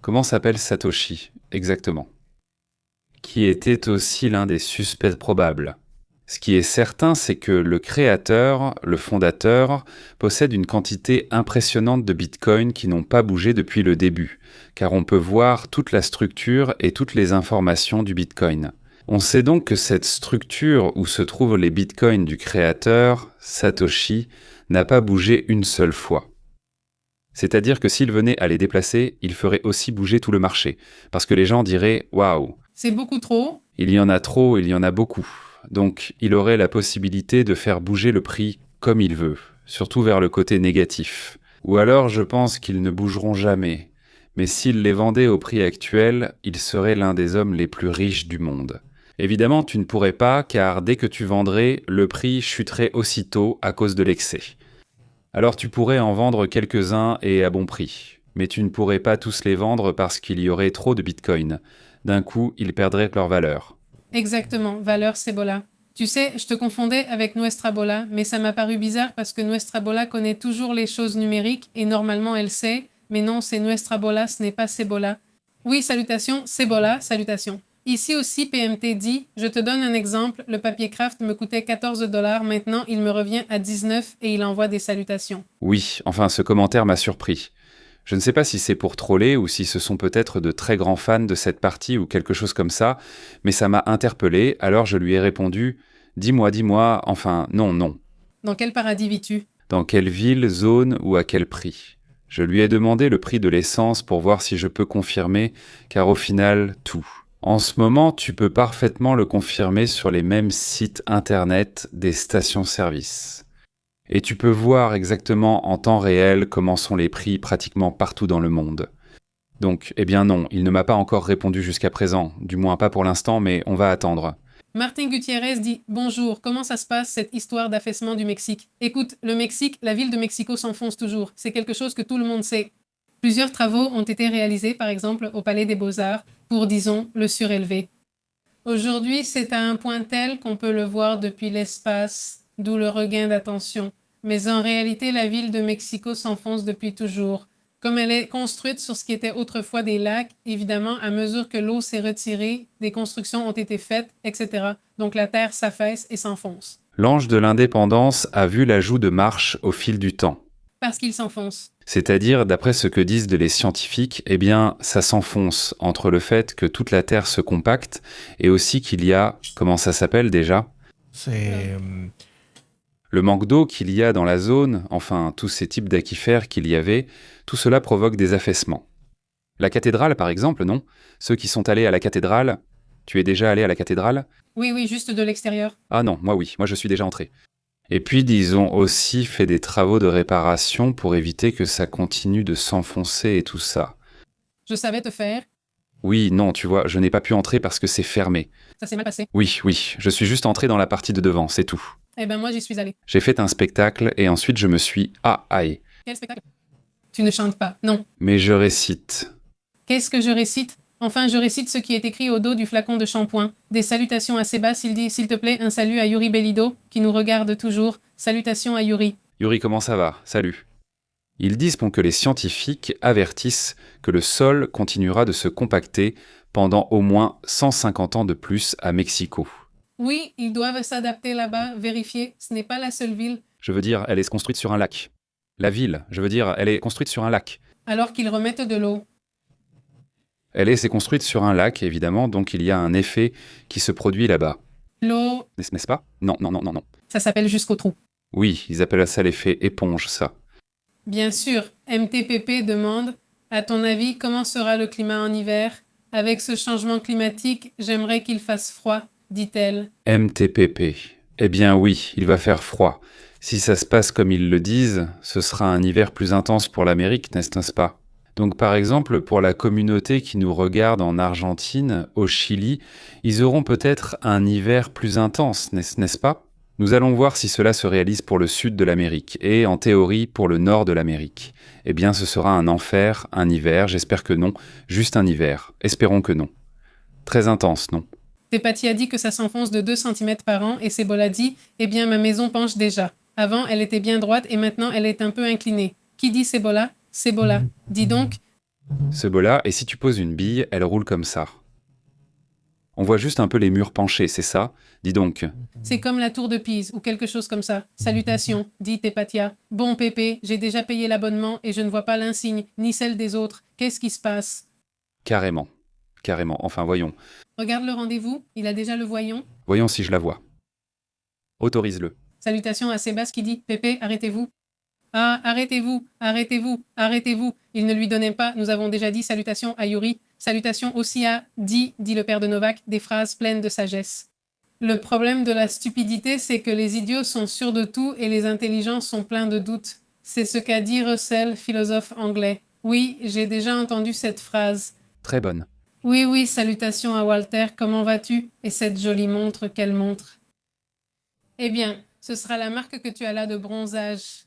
Comment s'appelle Satoshi, exactement? Qui était aussi l'un des suspects probables. Ce qui est certain, c'est que le créateur, le fondateur, possède une quantité impressionnante de bitcoins qui n'ont pas bougé depuis le début, car on peut voir toute la structure et toutes les informations du bitcoin. On sait donc que cette structure où se trouvent les bitcoins du créateur, Satoshi, n'a pas bougé une seule fois. C'est-à-dire que s'il venait à les déplacer, il ferait aussi bouger tout le marché, parce que les gens diraient « Waouh, C'est beaucoup trop. il y en a trop, il y en a beaucoup ». Donc il aurait la possibilité de faire bouger le prix comme il veut, surtout vers le côté négatif. Ou alors je pense qu'ils ne bougeront jamais, mais s'il les vendait au prix actuel, il serait l'un des hommes les plus riches du monde. Évidemment, tu ne pourrais pas, car dès que tu vendrais, le prix chuterait aussitôt à cause de l'excès. Alors tu pourrais en vendre quelques-uns et à bon prix, mais tu ne pourrais pas tous les vendre parce qu'il y aurait trop de bitcoins. D'un coup, ils perdraient leur valeur. Exactement, valeur Cebola. Tu sais, je te confondais avec Nuestra Bola, mais ça m'a paru bizarre parce que Nuestra Bola connaît toujours les choses numériques et normalement elle sait, mais non, c'est Nuestra Bola, ce n'est pas Cebola. Oui, salutations, Cebola, salutations. Ici aussi, PMT dit, je te donne un exemple, le papier craft me coûtait 14 $, maintenant il me revient à 19 et il envoie des salutations. Oui, enfin ce commentaire m'a surpris. Je ne sais pas si c'est pour troller ou si ce sont peut-être de très grands fans de cette partie ou quelque chose comme ça, mais ça m'a interpellé, alors je lui ai répondu « Dis-moi, enfin non. Dans quel paradis vis-tu? Dans quelle ville, zone ou à quel prix ?» Je lui ai demandé le prix de l'essence pour voir si je peux confirmer, car au final, tout. En ce moment, tu peux parfaitement le confirmer sur les mêmes sites internet des stations-service. Et tu peux voir exactement en temps réel comment sont les prix pratiquement partout dans le monde. Donc, eh bien non, il ne m'a pas encore répondu jusqu'à présent, du moins pas pour l'instant, mais on va attendre. Martin Gutiérrez dit « Bonjour, comment ça se passe cette histoire d'affaissement du Mexique? Écoute, le Mexique, la ville de Mexico s'enfonce toujours. C'est quelque chose que tout le monde sait. Plusieurs travaux ont été réalisés, par exemple, au Palais des Beaux-Arts, pour, disons, le surélever. Aujourd'hui, c'est à un point tel qu'on peut le voir depuis l'espace, d'où le regain d'attention. Mais en réalité, la ville de Mexico s'enfonce depuis toujours. Comme elle est construite sur ce qui était autrefois des lacs, évidemment, à mesure que l'eau s'est retirée, des constructions ont été faites, etc. Donc la terre s'affaisse et s'enfonce. L'ange de l'indépendance a vu l'ajout de marche au fil du temps. Parce qu'il s'enfonce. C'est-à-dire, d'après ce que disent les scientifiques, eh bien, ça s'enfonce entre le fait que toute la Terre se compacte et aussi qu'il y a, comment ça s'appelle déjà? C'est... Le manque d'eau qu'il y a dans la zone, enfin tous ces types d'aquifères qu'il y avait, tout cela provoque des affaissements. La cathédrale, par exemple, non? Ceux qui sont allés à la cathédrale, tu es déjà allé à la cathédrale? Oui, juste de l'extérieur. Ah non, moi oui, moi je suis déjà entré. Et puis ils ont aussi fait des travaux de réparation pour éviter que ça continue de s'enfoncer et tout ça. Je savais te faire. Oui, non, tu vois, je n'ai pas pu entrer parce que c'est fermé. Ça s'est mal passé. Oui, je suis juste entré dans la partie de devant, c'est tout. Eh ben moi, j'y suis allé. J'ai fait un spectacle et ensuite je me suis... Ah, aïe. Quel spectacle? Tu ne chantes pas, non. Mais je récite. Qu'est-ce que je récite? Enfin, je récite ce qui est écrit au dos du flacon de shampoing. Des salutations à Sébastien, il dit, s'il te plaît, un salut à Yuri Bellido, qui nous regarde toujours. Salutations à Yuri. Yuri, comment ça va? Salut. Ils disent que les scientifiques avertissent que le sol continuera de se compacter pendant au moins 150 ans de plus à Mexico. Oui, ils doivent s'adapter là-bas, vérifier. Ce n'est pas la seule ville. Je veux dire, elle est construite sur un lac. La ville, je veux dire, elle est construite sur un lac. Alors qu'ils remettent de l'eau. C'est construite sur un lac, évidemment, donc il y a un effet qui se produit là-bas. L'eau, N'est-ce pas? Non, non, non, non, non. ça s'appelle jusqu'au trou. Oui, ils appellent ça l'effet éponge, ça. Bien sûr, MTPP demande, à ton avis, comment sera le climat en hiver? Avec ce changement climatique, j'aimerais qu'il fasse froid, dit-elle. MTPP. Eh bien oui, il va faire froid. Si ça se passe comme ils le disent, ce sera un hiver plus intense pour l'Amérique, n'est-ce pas? Donc par exemple, pour la communauté qui nous regarde en Argentine, au Chili, ils auront peut-être un hiver plus intense, n'est-ce pas? Nous allons voir si cela se réalise pour le sud de l'Amérique, et en théorie pour le nord de l'Amérique. Eh bien ce sera un enfer, un hiver, j'espère que non, juste un hiver, espérons que non. Très intense, non? Tepati a dit que ça s'enfonce de 2 cm par an et Sebola dit « Eh bien, ma maison penche déjà. Avant, elle était bien droite et maintenant, elle est un peu inclinée. » Qui dit Sebola? Sebola. Dis donc, Ce bol-là, et si tu poses une bille, elle roule comme ça. On voit juste un peu les murs penchés, c'est ça? Dis donc. c'est comme la tour de Pise ou quelque chose comme ça. Salutations, dit Tepatia. Bon Pépé, j'ai déjà payé l'abonnement et je ne vois pas l'insigne, ni celle des autres. Qu'est-ce qui se passe? Carrément. Carrément. Enfin, voyons. Regarde le rendez-vous, il a déjà le voyant. Voyons si je la vois. Autorise-le. Salutations à Sébastien qui dit « Pépé, arrêtez-vous. » Ah, arrêtez-vous, arrêtez-vous, arrêtez-vous. Il ne lui donnait pas, nous avons déjà dit salutations à Yuri. Salutations aussi à dit le père de Novak, des phrases pleines de sagesse. Le problème de la stupidité, c'est que les idiots sont sûrs de tout et les intelligents sont pleins de doutes. C'est ce qu'a dit Russell, philosophe anglais. Oui, j'ai déjà entendu cette phrase. Très bonne. Oui, oui, salutations à Walter, comment vas-tu? Et cette jolie montre, quelle montre? Eh bien, ce sera la marque que tu as là de bronzage.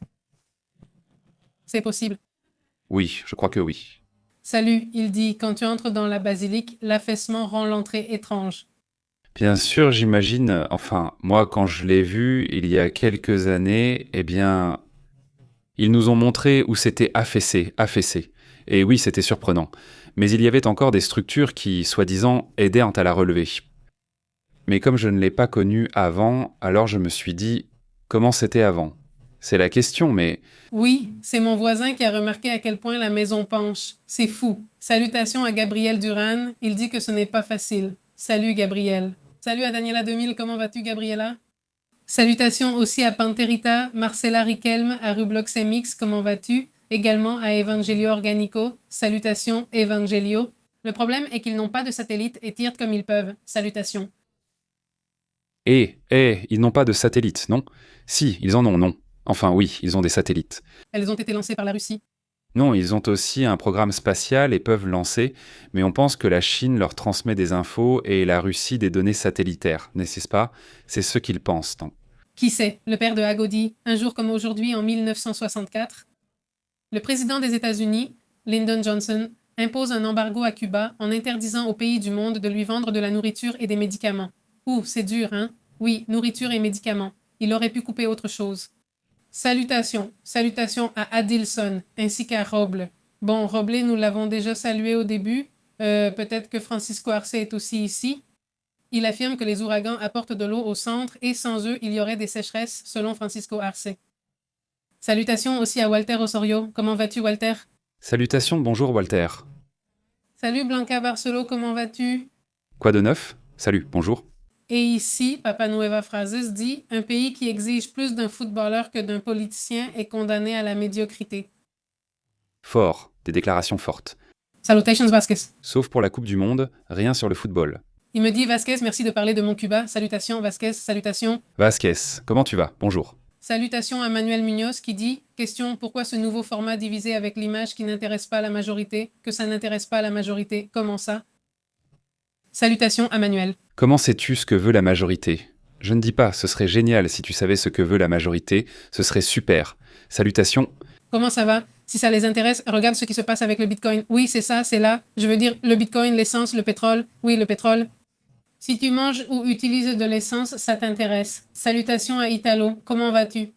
C'est possible. Oui, je crois que oui. Salut, il dit, quand tu entres dans la basilique, l'affaissement rend l'entrée étrange. Bien sûr, j'imagine, enfin, moi, quand je l'ai vu, il y a quelques années, eh bien, ils nous ont montré où c'était affaissé. Et oui, c'était surprenant. Mais il y avait encore des structures qui, soi-disant, aidaient à la relever. Mais comme je ne l'ai pas connu avant, alors je me suis dit, comment c'était avant? C'est la question, mais Oui, c'est mon voisin qui a remarqué à quel point la maison penche. C'est fou. Salutations à Gabriel Duran, il dit que ce n'est pas facile. Salut Gabriel. Salut à Daniela 2000, comment vas-tu Gabriela? Salutations aussi à Panterita, Marcella Riquelme, à Rublox MX, comment vas-tu? Également à Evangelio Organico. Salutations Evangelio. Le problème est qu'ils n'ont pas de satellite et tirent comme ils peuvent. Salutations. ils n'ont pas de satellite, non? Si, ils en ont, non. Enfin oui, ils ont des satellites. Elles ont été lancées par la Russie. Non, ils ont aussi un programme spatial et peuvent lancer, mais on pense que la Chine leur transmet des infos et la Russie des données satellitaires, n'est-ce pas? C'est ce qu'ils pensent. Non? Qui sait, le père de Agodi, un jour comme aujourd'hui en 1964? Le président des États-Unis, Lyndon Johnson, impose un embargo à Cuba en interdisant aux pays du monde de lui vendre de la nourriture et des médicaments. Ouh, c'est dur, hein? Oui, nourriture et médicaments. Il aurait pu couper autre chose. Salutations à Adilson, ainsi qu'à Roble. Bon, Roble, nous l'avons déjà salué au début. Peut-être que Francisco Arce est aussi ici. Il affirme que les ouragans apportent de l'eau au centre et sans eux, il y aurait des sécheresses, selon Francisco Arce. Salutations aussi à Walter Osorio. Comment vas-tu, Walter? Salutations, bonjour Walter. Salut Blanca Barcelo, comment vas-tu? Quoi de neuf? Salut, bonjour. Et ici, Papa Nueva Phrases dit « Un pays qui exige plus d'un footballeur que d'un politicien est condamné à la médiocrité. » Fort, des déclarations fortes. Salutations Vasquez. Sauf pour la Coupe du Monde, rien sur le football. Il me dit « Vasquez, merci de parler de mon Cuba. Salutations Vasquez, salutations. » Vasquez, comment tu vas? Bonjour. Salutations à Manuel Munoz qui dit « Question, pourquoi ce nouveau format divisé avec l'image qui n'intéresse pas la majorité? Que ça n'intéresse pas la majorité? Comment ça? » Salutations à Manuel. Comment sais-tu ce que veut la majorité? Je ne dis pas, ce serait génial si tu savais ce que veut la majorité, ce serait super. Salutations. Comment ça va? Si ça les intéresse, regarde ce qui se passe avec le Bitcoin. Oui, c'est ça, c'est là. Je veux dire, le Bitcoin, l'essence, le pétrole. Oui, le pétrole. Si tu manges ou utilises de l'essence, ça t'intéresse. Salutations à Italo. Comment vas-tu?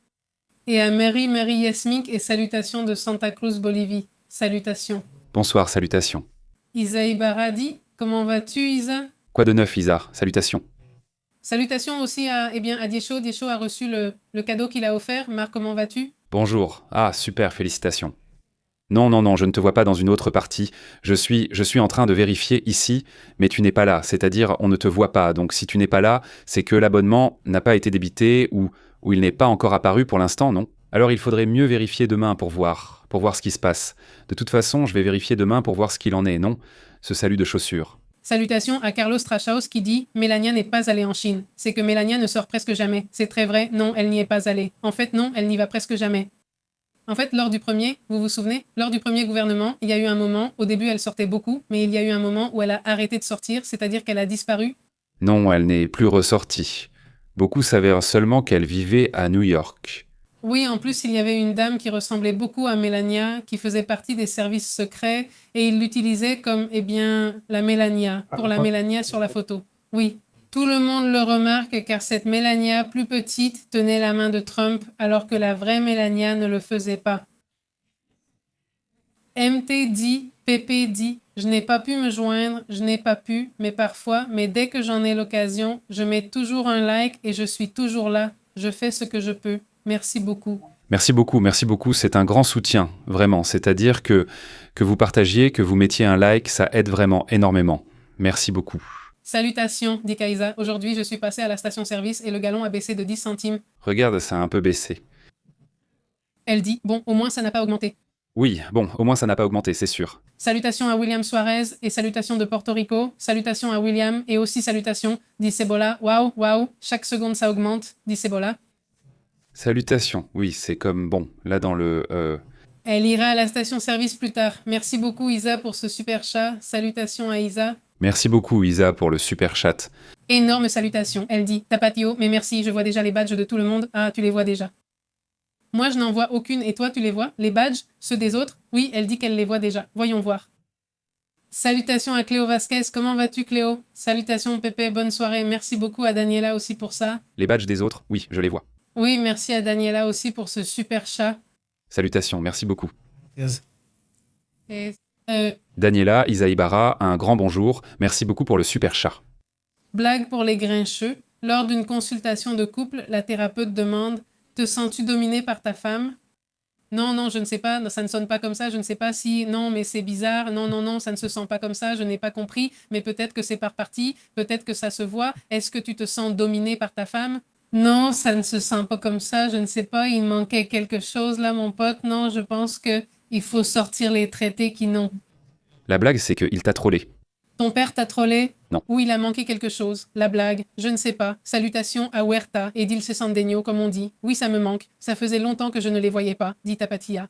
Et à Mary Yesmik et salutations de Santa Cruz, Bolivie. Salutations. Bonsoir, salutations. Isa Ibarra dit, comment vas-tu, Isa? Quoi de neuf, Isa? Salutations. Salutations aussi à Diécho. Diécho a reçu le cadeau qu'il a offert. Marc, comment vas-tu? Bonjour. Ah, super, félicitations. Non, non, non, je ne te vois pas dans une autre partie. Je suis en train de vérifier ici, mais tu n'es pas là. C'est-à-dire, on ne te voit pas. Donc, si tu n'es pas là, c'est que l'abonnement n'a pas été débité ou il n'est pas encore apparu pour l'instant, non? Alors, il faudrait mieux vérifier demain pour voir ce qui se passe. De toute façon, je vais vérifier demain pour voir ce qu'il en est, non? Ce salut de chaussures. Salutations à Carlos Trachaus qui dit « Mélania n'est pas allée en Chine. C'est que Mélania ne sort presque jamais. C'est très vrai, non, elle n'y est pas allée. En fait, non, elle n'y va presque jamais. » En fait, vous vous souvenez, lors du premier gouvernement, il y a eu un moment, au début elle sortait beaucoup, mais il y a eu un moment où elle a arrêté de sortir, c'est-à-dire qu'elle a disparu. Non, elle n'est plus ressortie. Beaucoup s'avèrent seulement qu'elle vivait à New York. Oui, en plus, il y avait une dame qui ressemblait beaucoup à Mélania, qui faisait partie des services secrets, et il l'utilisait comme, la Mélania, pour la Mélania sur la photo. Oui. Tout le monde le remarque car cette Mélania plus petite tenait la main de Trump alors que la vraie Mélania ne le faisait pas. MT dit, PP dit, je n'ai pas pu me joindre, je n'ai pas pu, mais parfois, mais dès que j'en ai l'occasion, je mets toujours un like et je suis toujours là. Je fais ce que je peux. Merci beaucoup. Merci beaucoup, c'est un grand soutien, vraiment. C'est-à-dire que vous partagiez, que vous mettiez un like, ça aide vraiment énormément. Merci beaucoup. Salutations, dit Kaïsa. Aujourd'hui, je suis passé à la station-service et le gallon a baissé de 10 centimes. Regarde, ça a un peu baissé. Elle dit, bon, au moins ça n'a pas augmenté. Oui, bon, au moins ça n'a pas augmenté, c'est sûr. Salutations à William Suarez et salutations de Porto Rico. Salutations à William et aussi salutations, dit Cebola. Waouh, waouh, chaque seconde ça augmente, dit Cebola. Salutations, oui, c'est comme, bon, là dans le... Elle ira à la station-service plus tard. Merci beaucoup Isa pour ce super chat. Salutations à Isa. Merci beaucoup Isa pour le super chat. Énorme salutation. Elle dit, Tapatio, mais merci, je vois déjà les badges de tout le monde. Ah, tu les vois déjà. Moi, je n'en vois aucune et toi, tu les vois? Les badges? Ceux des autres? Oui, elle dit qu'elle les voit déjà. Voyons voir. Salutations à Cléo Vasquez. Comment vas-tu Cléo? Salutations Pépé, bonne soirée. Merci beaucoup à Daniela aussi pour ça. Les badges des autres? Oui, je les vois. Oui, merci à Daniela aussi pour ce super chat. Salutations, merci beaucoup. Yes. Et, Daniela, Isa Ibarra, un grand bonjour. Merci beaucoup pour le super chat. blague pour les grincheux. Lors d'une consultation de couple, la thérapeute demande « Te sens-tu dominé par ta femme ?» Non, non, je ne sais pas, ça ne sonne pas comme ça, je ne sais pas si... Non, mais c'est bizarre, non, non, non, ça ne se sent pas comme ça, je n'ai pas compris, mais peut-être que c'est par partie, peut-être que ça se voit. Est-ce que tu te sens dominé par ta femme? Non, ça ne se sent pas comme ça, je ne sais pas, il manquait quelque chose là, mon pote. Non, je pense que il faut sortir les traités qui n'ont... La blague, c'est qu'il t'a trollé. Ton père t'a trollé? Non. Ou il a manqué quelque chose? La blague? Je ne sais pas. Salutations à Huerta et Dilce Sandegno, comme on dit. Oui, ça me manque. Ça faisait longtemps que je ne les voyais pas, dit Tapatia.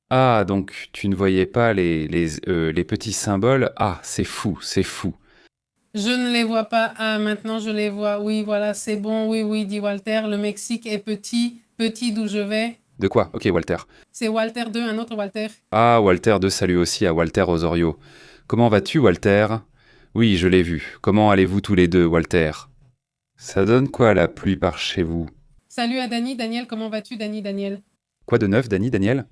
Ah, donc tu ne voyais pas les petits symboles? Ah, c'est fou, c'est fou. Je ne les vois pas. Ah, maintenant je les vois. Oui, voilà, c'est bon. Oui, oui, dit Walter. Le Mexique est petit. Petit d'où je vais. De quoi? Ok, Walter. C'est Walter 2, un autre Walter. Ah, Walter de salut aussi à Walter Osorio. Comment vas-tu, Walter? Oui, je l'ai vu. Comment allez-vous tous les deux, Walter? Ça donne quoi la pluie par chez vous? Salut à Dani. Daniel, comment vas-tu, Dani, Daniel? Quoi de neuf, Dani, Daniel?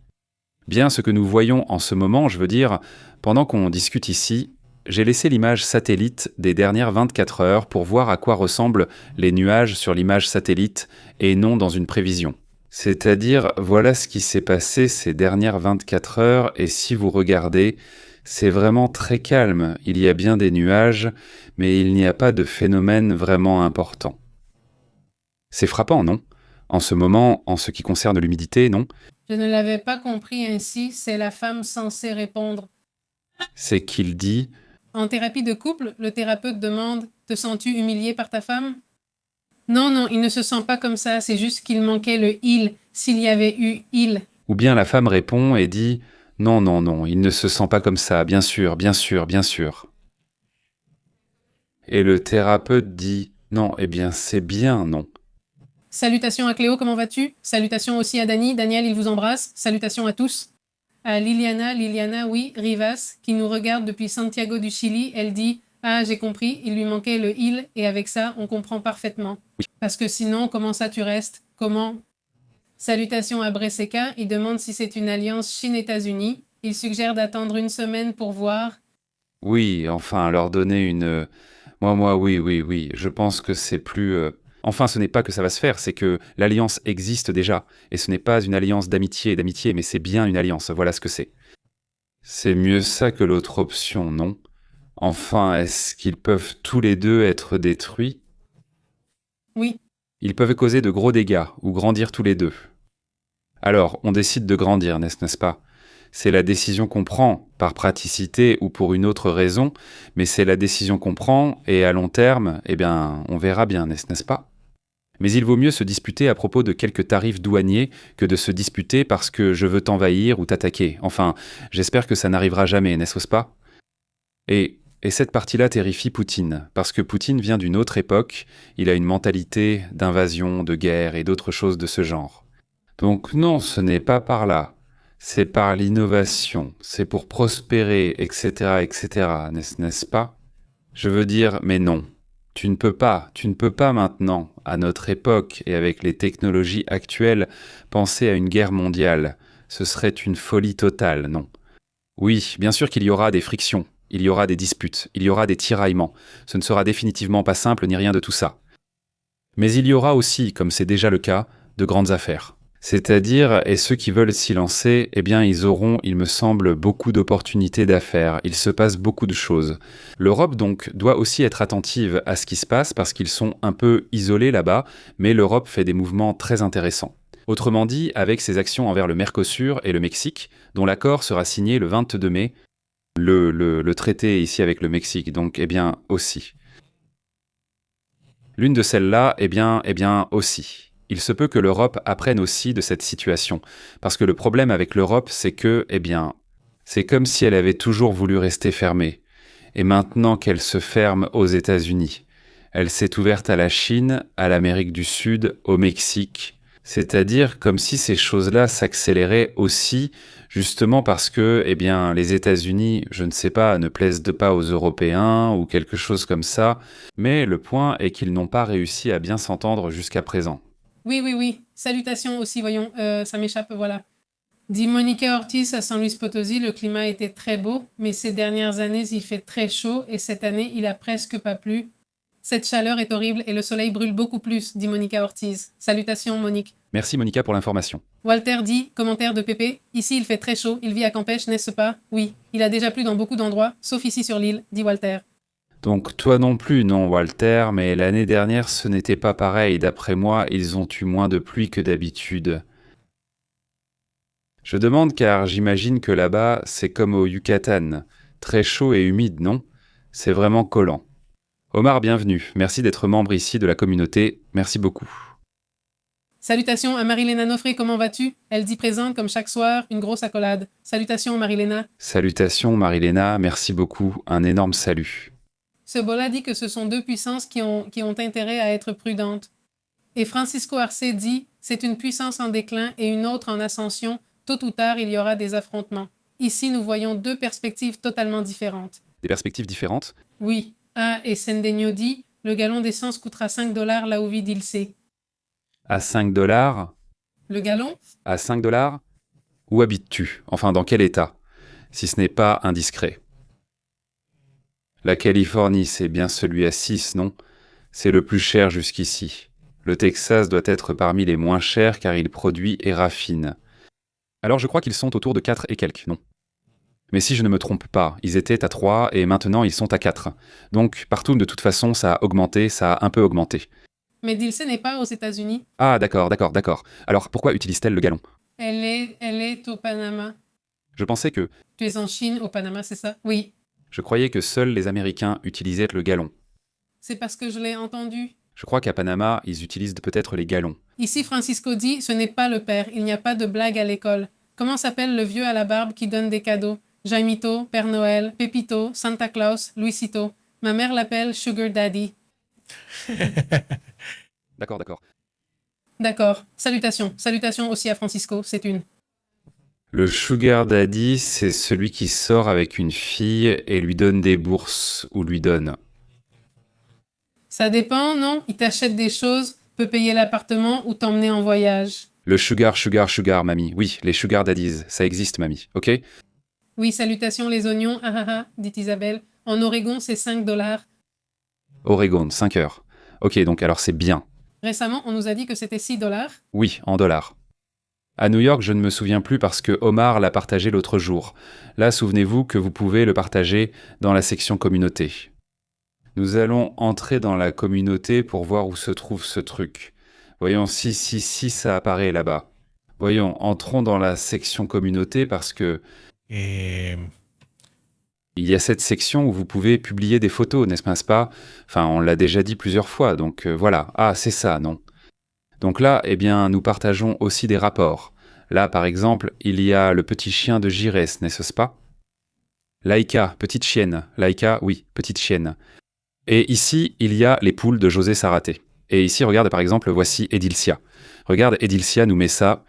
Bien, ce que nous voyons en ce moment, je veux dire, pendant qu'on discute ici, j'ai laissé l'image satellite des dernières 24 heures pour voir à quoi ressemblent les nuages sur l'image satellite et non dans une prévision. C'est-à-dire, voilà ce qui s'est passé ces dernières 24 heures et si vous regardez, c'est vraiment très calme. Il y a bien des nuages, mais il n'y a pas de phénomène vraiment important. C'est frappant, non? En ce moment, en ce qui concerne l'humidité, non? Je ne l'avais pas compris ainsi. C'est la femme censée répondre. C'est qu'il dit... En thérapie de couple, le thérapeute demande « Te sens-tu humilié par ta femme ?» Non, non, il ne se sent pas comme ça, c'est juste qu'il manquait le « il », s'il y avait eu « il ». Ou bien la femme répond et dit « Non, non, non, il ne se sent pas comme ça, bien sûr, bien sûr, bien sûr. » Et le thérapeute dit « Non, eh bien c'est bien, non. » Salutations à Cléo, comment vas-tu? Salutations aussi à Dani, Daniel, il vous embrasse. Salutations à tous. À Liliana, oui, Rivas, qui nous regarde depuis Santiago du Chili, elle dit « Ah, j'ai compris, il lui manquait le « il » et avec ça, on comprend parfaitement. Oui. Parce que sinon, comment ça tu restes? Comment? Salutations à Breseka, il demande si c'est une alliance Chine-États-Unis. Il suggère d'attendre une semaine pour voir. Oui, enfin, leur donner une... Oui. Je pense que c'est plus... Enfin, ce n'est pas que ça va se faire, c'est que l'alliance existe déjà. Et ce n'est pas une alliance d'amitié, mais c'est bien une alliance. Voilà ce que c'est. C'est mieux ça que l'autre option, non? Enfin, est-ce qu'ils peuvent tous les deux être détruits? Oui, Ils peuvent causer de gros dégâts, ou grandir tous les deux. Alors, on décide de grandir, n'est-ce pas? C'est la décision qu'on prend, par praticité ou pour une autre raison, mais c'est la décision qu'on prend, et à long terme, eh bien, on verra bien, n'est-ce pas? Mais il vaut mieux se disputer à propos de quelques tarifs douaniers que de se disputer parce que je veux t'envahir ou t'attaquer. Enfin, j'espère que ça n'arrivera jamais, n'est-ce pas? Et cette partie-là terrifie Poutine, parce que Poutine vient d'une autre époque, il a une mentalité d'invasion, de guerre et d'autres choses de ce genre. Donc non, ce n'est pas par là. C'est par l'innovation, c'est pour prospérer, etc., n'est-ce pas? Je veux dire, mais non. Tu ne peux pas maintenant, à notre époque et avec les technologies actuelles, penser à une guerre mondiale. Ce serait une folie totale, non? Oui, bien sûr qu'il y aura des frictions, il y aura des disputes, il y aura des tiraillements. Ce ne sera définitivement pas simple ni rien de tout ça. Mais il y aura aussi, comme c'est déjà le cas, de grandes affaires. C'est-à-dire, et ceux qui veulent s'y lancer, eh bien ils auront, il me semble, beaucoup d'opportunités d'affaires, il se passe beaucoup de choses. L'Europe donc doit aussi être attentive à ce qui se passe parce qu'ils sont un peu isolés là-bas, mais l'Europe fait des mouvements très intéressants. Autrement dit, avec ses actions envers le Mercosur et le Mexique, dont l'accord sera signé le 22 mai, le traité ici avec le Mexique, donc eh bien aussi. L'une de celles-là, eh bien aussi. Il se peut que l'Europe apprenne aussi de cette situation. Parce que le problème avec l'Europe, c'est que, eh bien, c'est comme si elle avait toujours voulu rester fermée. Et maintenant qu'elle se ferme aux États-Unis, elle s'est ouverte à la Chine, à l'Amérique du Sud, au Mexique. C'est-à-dire comme si ces choses-là s'accéléraient aussi, justement parce que, eh bien, les États-Unis, je ne sais pas, ne plaisent pas aux Européens ou quelque chose comme ça. Mais le point est qu'ils n'ont pas réussi à bien s'entendre jusqu'à présent. oui. Salutations aussi, voyons, ça m'échappe, voilà. Dit Monica Ortiz à San Luis Potosí, le climat était très beau, mais ces dernières années, il fait très chaud et cette année, il a presque pas plu. Cette chaleur est horrible et le soleil brûle beaucoup plus, dit Monica Ortiz. Salutations, Monique. Merci Monica pour l'information. Walter dit, commentaire de Pépé, ici il fait très chaud, il vit à Campeche, n'est-ce pas? Oui, il a déjà plu dans beaucoup d'endroits, sauf ici sur l'île, dit Walter. Donc toi non plus, non Walter, mais l'année dernière ce n'était pas pareil. D'après moi, ils ont eu moins de pluie que d'habitude. Je demande car j'imagine que là-bas, c'est comme au Yucatan. Très chaud et humide, non? C'est vraiment collant. Omar, bienvenue. Merci d'être membre ici de la communauté. Merci beaucoup. Salutations à Marilena Nofré, comment vas-tu? Elle dit présente comme chaque soir, une grosse accolade. Salutations Marilena. Salutations Marilena, merci beaucoup. Un énorme salut. Ce Bola dit que ce sont deux puissances qui ont intérêt à être prudentes. Et Francisco Arce dit, c'est une puissance en déclin et une autre en ascension. Tôt ou tard, il y aura des affrontements. Ici, nous voyons deux perspectives totalement différentes. Des perspectives différentes? Oui. Ah, et Sendeño dit, le gallon d'essence coûtera $5 là où vit Dilsey. À 5 dollars? Le gallon? À 5 dollars? Où habites-tu? Enfin, dans quel état? Si ce n'est pas indiscret. La Californie, c'est bien celui à 6, non? C'est le plus cher jusqu'ici. Le Texas doit être parmi les moins chers car il produit et raffine. Alors je crois qu'ils sont autour de 4 et quelques, non? Mais si je ne me trompe pas, ils étaient à 3 et maintenant ils sont à 4. Donc partout, de toute façon, ça a augmenté, ça a un peu augmenté. Mais Dilsey n'est pas aux États-Unis. Ah, d'accord. Alors pourquoi utilise-t-elle le gallon? Elle est au Panama. Je pensais que... Tu es en Chine, au Panama, c'est ça? Oui. Je croyais que seuls les Américains utilisaient le gallon. C'est parce que je l'ai entendu. Je crois qu'à Panama, ils utilisent peut-être les gallons. Ici, Francisco dit, ce n'est pas le père, il n'y a pas de blague à l'école. Comment s'appelle le vieux à la barbe qui donne des cadeaux? Jaimito, Père Noël, Pepito, Santa Claus, Luisito. Ma mère l'appelle Sugar Daddy. D'accord. D'accord. Salutations aussi à Francisco, c'est une. Le sugar daddy, c'est celui qui sort avec une fille et lui donne des bourses, ou lui donne. Ça dépend, non? Il t'achète des choses, peut payer l'appartement ou t'emmener en voyage. Le sugar, mamie. Oui, les sugar daddies, ça existe, mamie, ok? Oui, salutations les oignons, dit Isabelle. En Oregon, c'est $5. Oregon, 5 heures. Ok, donc alors c'est bien. Récemment, on nous a dit que c'était 6 dollars. Oui, en dollars. À New York, je ne me souviens plus parce que Omar l'a partagé l'autre jour. Là, souvenez-vous que vous pouvez le partager dans la section communauté. Nous allons entrer dans la communauté pour voir où se trouve ce truc. Voyons si ça apparaît là-bas. Voyons, entrons dans la section communauté parce que Eh, il y a cette section où vous pouvez publier des photos, n'est-ce pas? Enfin, on l'a déjà dit plusieurs fois, donc voilà. Ah, c'est ça, non? Donc là, eh bien, nous partageons aussi des rapports. Là, par exemple, il y a le petit chien de Girès, n'est-ce pas? Laïka, petite chienne. Laïka, oui, petite chienne. Et ici, il y a les poules de José Saraté. Et ici, regarde, par exemple, voici Edilcia. Regarde, Edilcia nous met ça.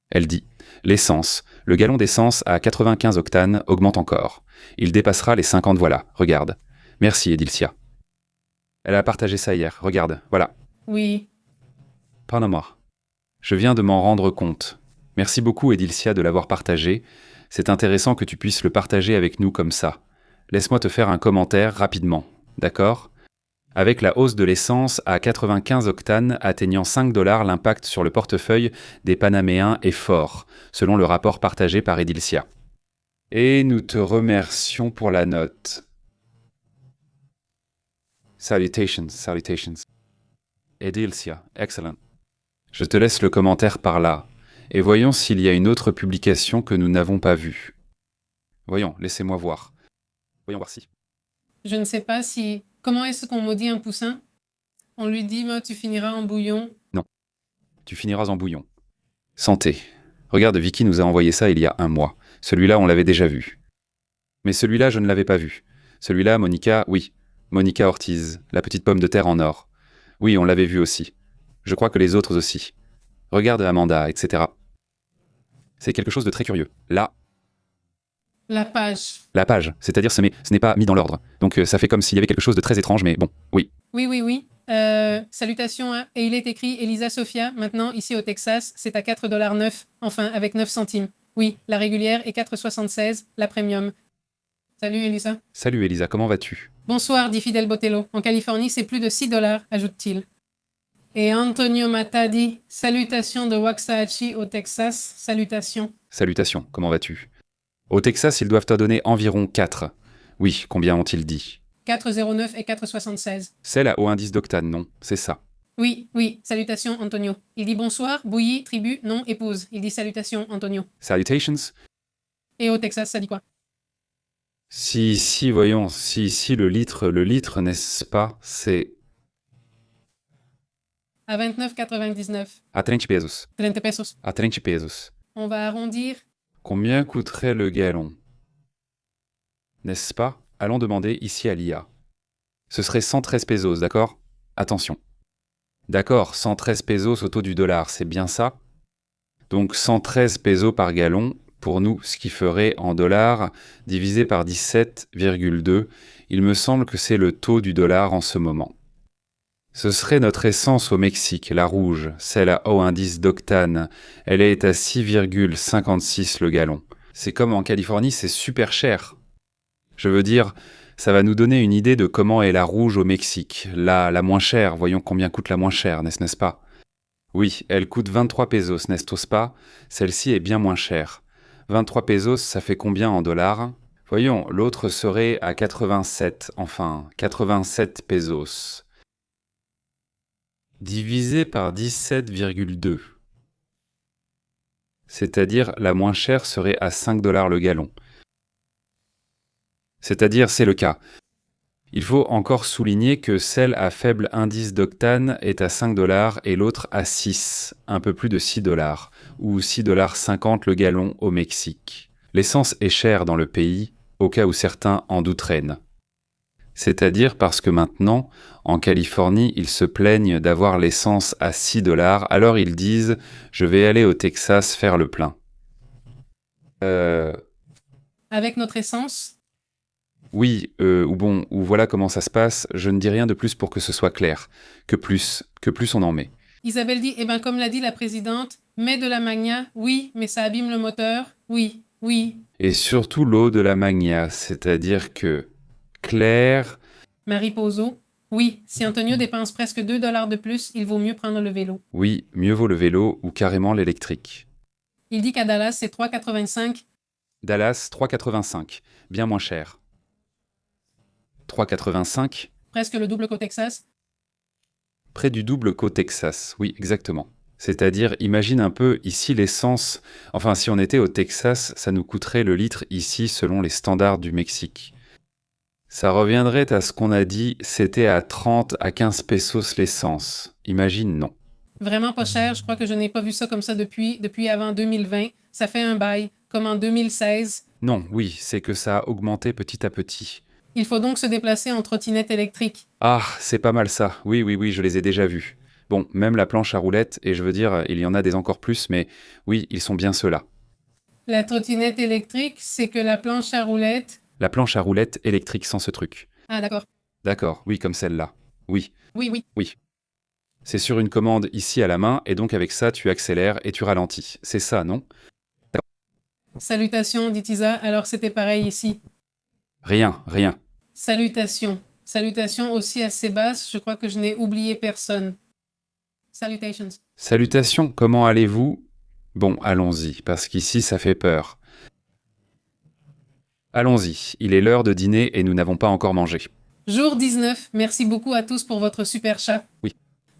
Elle dit « L'essence. Le gallon d'essence à 95 octanes augmente encore. Il dépassera les 50, voilà. Regarde. Merci, Edilcia. » Elle a partagé ça hier. Regarde, voilà. Oui. Panama. Je viens de m'en rendre compte. Merci beaucoup, Edilcia, de l'avoir partagé. C'est intéressant que tu puisses le partager avec nous comme ça. Laisse-moi te faire un commentaire rapidement. D'accord? Avec la hausse de l'essence à 95 octanes atteignant 5 dollars, l'impact sur le portefeuille des Panaméens est fort, selon le rapport partagé par Edilcia. Et nous te remercions pour la note. Salutations. Edilcia, excellent. Je te laisse le commentaire par là, et voyons s'il y a une autre publication que nous n'avons pas vue. Voyons, laissez-moi voir. Voyons voir si. Je ne sais pas si... Comment est-ce qu'on maudit un poussin? On lui dit, tu finiras en bouillon. Tu finiras en bouillon. Santé. Regarde, Vicky nous a envoyé ça il y a 1 mois. Celui-là, on l'avait déjà vu. Mais celui-là, je ne l'avais pas vu. Celui-là, Monica, oui. Monica Ortiz, la petite pomme de terre en or. Oui, on l'avait vu aussi. Je crois que les autres aussi. Regarde Amanda, etc. C'est quelque chose de très curieux. Là, La page. la page, c'est-à-dire ce n'est pas mis dans l'ordre. Donc ça fait comme s'il y avait quelque chose de très étrange, mais bon, oui. Oui. Salutations, hein. Et il est écrit Elisa Sophia, maintenant ici au Texas, c'est à 4,9 $, enfin avec 9 centimes. Oui, la régulière est 4,76 $, la premium. Salut Elisa. Salut Elisa, comment vas-tu? Bonsoir, dit Fidel Botello. En Californie, c'est plus de 6 dollars, ajoute-t-il. Et Antonio Mata dit salutations de Waxahachie au Texas, salutations. Salutations, comment vas-tu? Au Texas, ils doivent te donner environ 4. Oui, combien ont-ils dit? 4,09 et 4,76. Celle à haut indice d'octane, non, c'est ça. Oui, salutations Antonio. Il dit bonsoir, bouillie, tribu, non, épouse. Il dit salutations Antonio. Salutations. Et au Texas, ça dit quoi? Voyons, si le litre, n'est-ce pas, c'est À 29,99. à 30 pesos. 30 pesos. À 30 pesos. On va arrondir. Combien coûterait le gallon? N'est-ce pas? Allons demander ici à l'IA. Ce serait 113 pesos, d'accord? Attention. D'accord, 113 pesos au taux du dollar, c'est bien ça? Donc 113 pesos par gallon, pour nous, ce qui ferait en dollars, divisé par 17,2, il me semble que c'est le taux du dollar en ce moment. Ce serait notre essence au Mexique, la rouge, celle à haut indice d'octane. Elle est à 6,56 le gallon. C'est comme en Californie, c'est super cher. Je veux dire, ça va nous donner une idée de comment est la rouge au Mexique. La moins chère, voyons combien coûte la moins chère, n'est-ce pas? Oui, elle coûte 23 pesos, n'est-ce pas? Celle-ci est bien moins chère. 23 pesos, ça fait combien en dollars? Voyons, l'autre serait à 87, enfin, 87 pesos. Divisé par 17,2. C'est-à-dire la moins chère serait à 5 dollars le gallon. C'est-à-dire, c'est le cas. Il faut encore souligner que celle à faible indice d'octane est à 5 dollars et l'autre à 6, un peu plus de 6 dollars, ou 6,50 dollars le gallon au Mexique. L'essence est chère dans le pays, au cas où certains en douteraient. C'est-à-dire parce que maintenant, en Californie, ils se plaignent d'avoir l'essence à 6 dollars, alors ils disent « je vais aller au Texas faire le plein ». Avec notre essence? Oui, ou voilà comment ça se passe, je ne dis rien de plus pour que ce soit clair. Que plus on en met. Isabelle dit, comme l'a dit la présidente, mets de la magna, oui, mais ça abîme le moteur, oui. Et surtout l'eau de la magna, c'est-à-dire que Claire... Marie Pozo. Oui, si Antonio dépense presque 2 $ de plus, il vaut mieux prendre le vélo. Oui, mieux vaut le vélo ou carrément l'électrique. Il dit qu'à Dallas, c'est 3,85. Dallas, 3,85. Bien moins cher. 3,85. Presque le double qu'au Texas. Près du double qu'au Texas. Oui, exactement. C'est-à-dire, imagine un peu, ici l'essence... Enfin, si on était au Texas, ça nous coûterait le litre ici selon les standards du Mexique. Ça reviendrait à ce qu'on a dit, c'était à 30 à 15 pesos l'essence. Imagine, non. Vraiment pas cher, je crois que je n'ai pas vu ça comme ça depuis avant 2020. Ça fait un bail, comme en 2016. Non, oui, c'est que ça a augmenté petit à petit. Il faut donc se déplacer en trottinette électrique. Ah, c'est pas mal ça. Oui, oui, oui, je les ai déjà vus. Bon, même la planche à roulettes, et je veux dire, il y en a des encore plus, mais oui, ils sont bien ceux-là. La trottinette électrique, c'est que la planche à roulettes... La planche à roulettes électrique sans ce truc. Ah, d'accord. D'accord, oui, comme celle-là. Oui, Oui, oui. oui. C'est sur une commande ici à la main, et donc avec ça, tu accélères et tu ralentis. C'est ça, non? Salutations, dit Isa. Alors c'était pareil ici. Rien, rien. Salutations. Salutations aussi assez basses. Je crois que je n'ai oublié personne. Salutations. Salutations, comment allez-vous? Bon, allons-y, parce qu'ici, ça fait peur. Allons-y, il est l'heure de dîner et nous n'avons pas encore mangé. Jour 19. Merci beaucoup à tous pour votre super chat. Oui.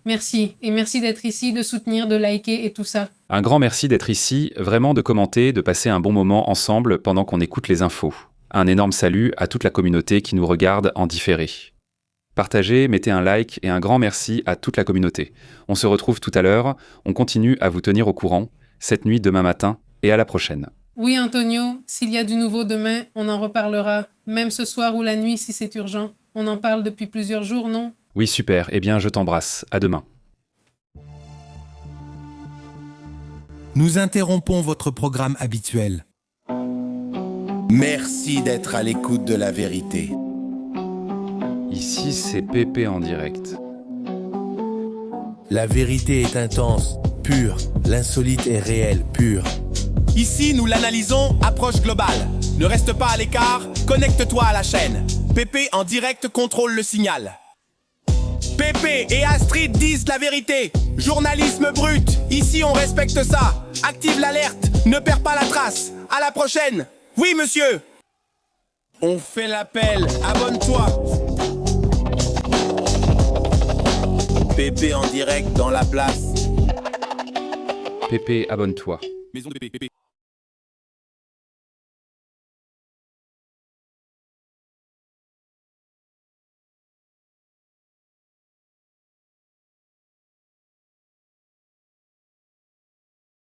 Merci. Et merci d'être ici, de soutenir, de liker et tout ça. Un grand merci d'être ici, vraiment de commenter, de passer un bon moment ensemble pendant qu'on écoute les infos. Un énorme salut à toute la communauté qui nous regarde en différé. Partagez, mettez un like et un grand merci à toute la communauté. On se retrouve tout à l'heure, on continue à vous tenir au courant, cette nuit, demain matin, et à la prochaine. Oui, Antonio, s'il y a du nouveau demain, on en reparlera. Même ce soir ou la nuit si c'est urgent. On en parle depuis plusieurs jours, non? Oui, super, eh bien je t'embrasse, à demain. Nous interrompons votre programme habituel. Merci d'être à l'écoute de la vérité. Ici, c'est Pépé en direct. La vérité est intense, pure. L'insolite est réel, pur. Ici, nous l'analysons, approche globale. Ne reste pas à l'écart, connecte-toi à la chaîne. Pépé en direct contrôle le signal. Pépé et Astrid disent la vérité. Journalisme brut, ici on respecte ça. Active l'alerte, ne perds pas la trace. À la prochaine. Oui, monsieur. On fait l'appel, abonne-toi. Pépé en direct dans la place. Pépé, abonne-toi. Maison de Pépé, Pépé.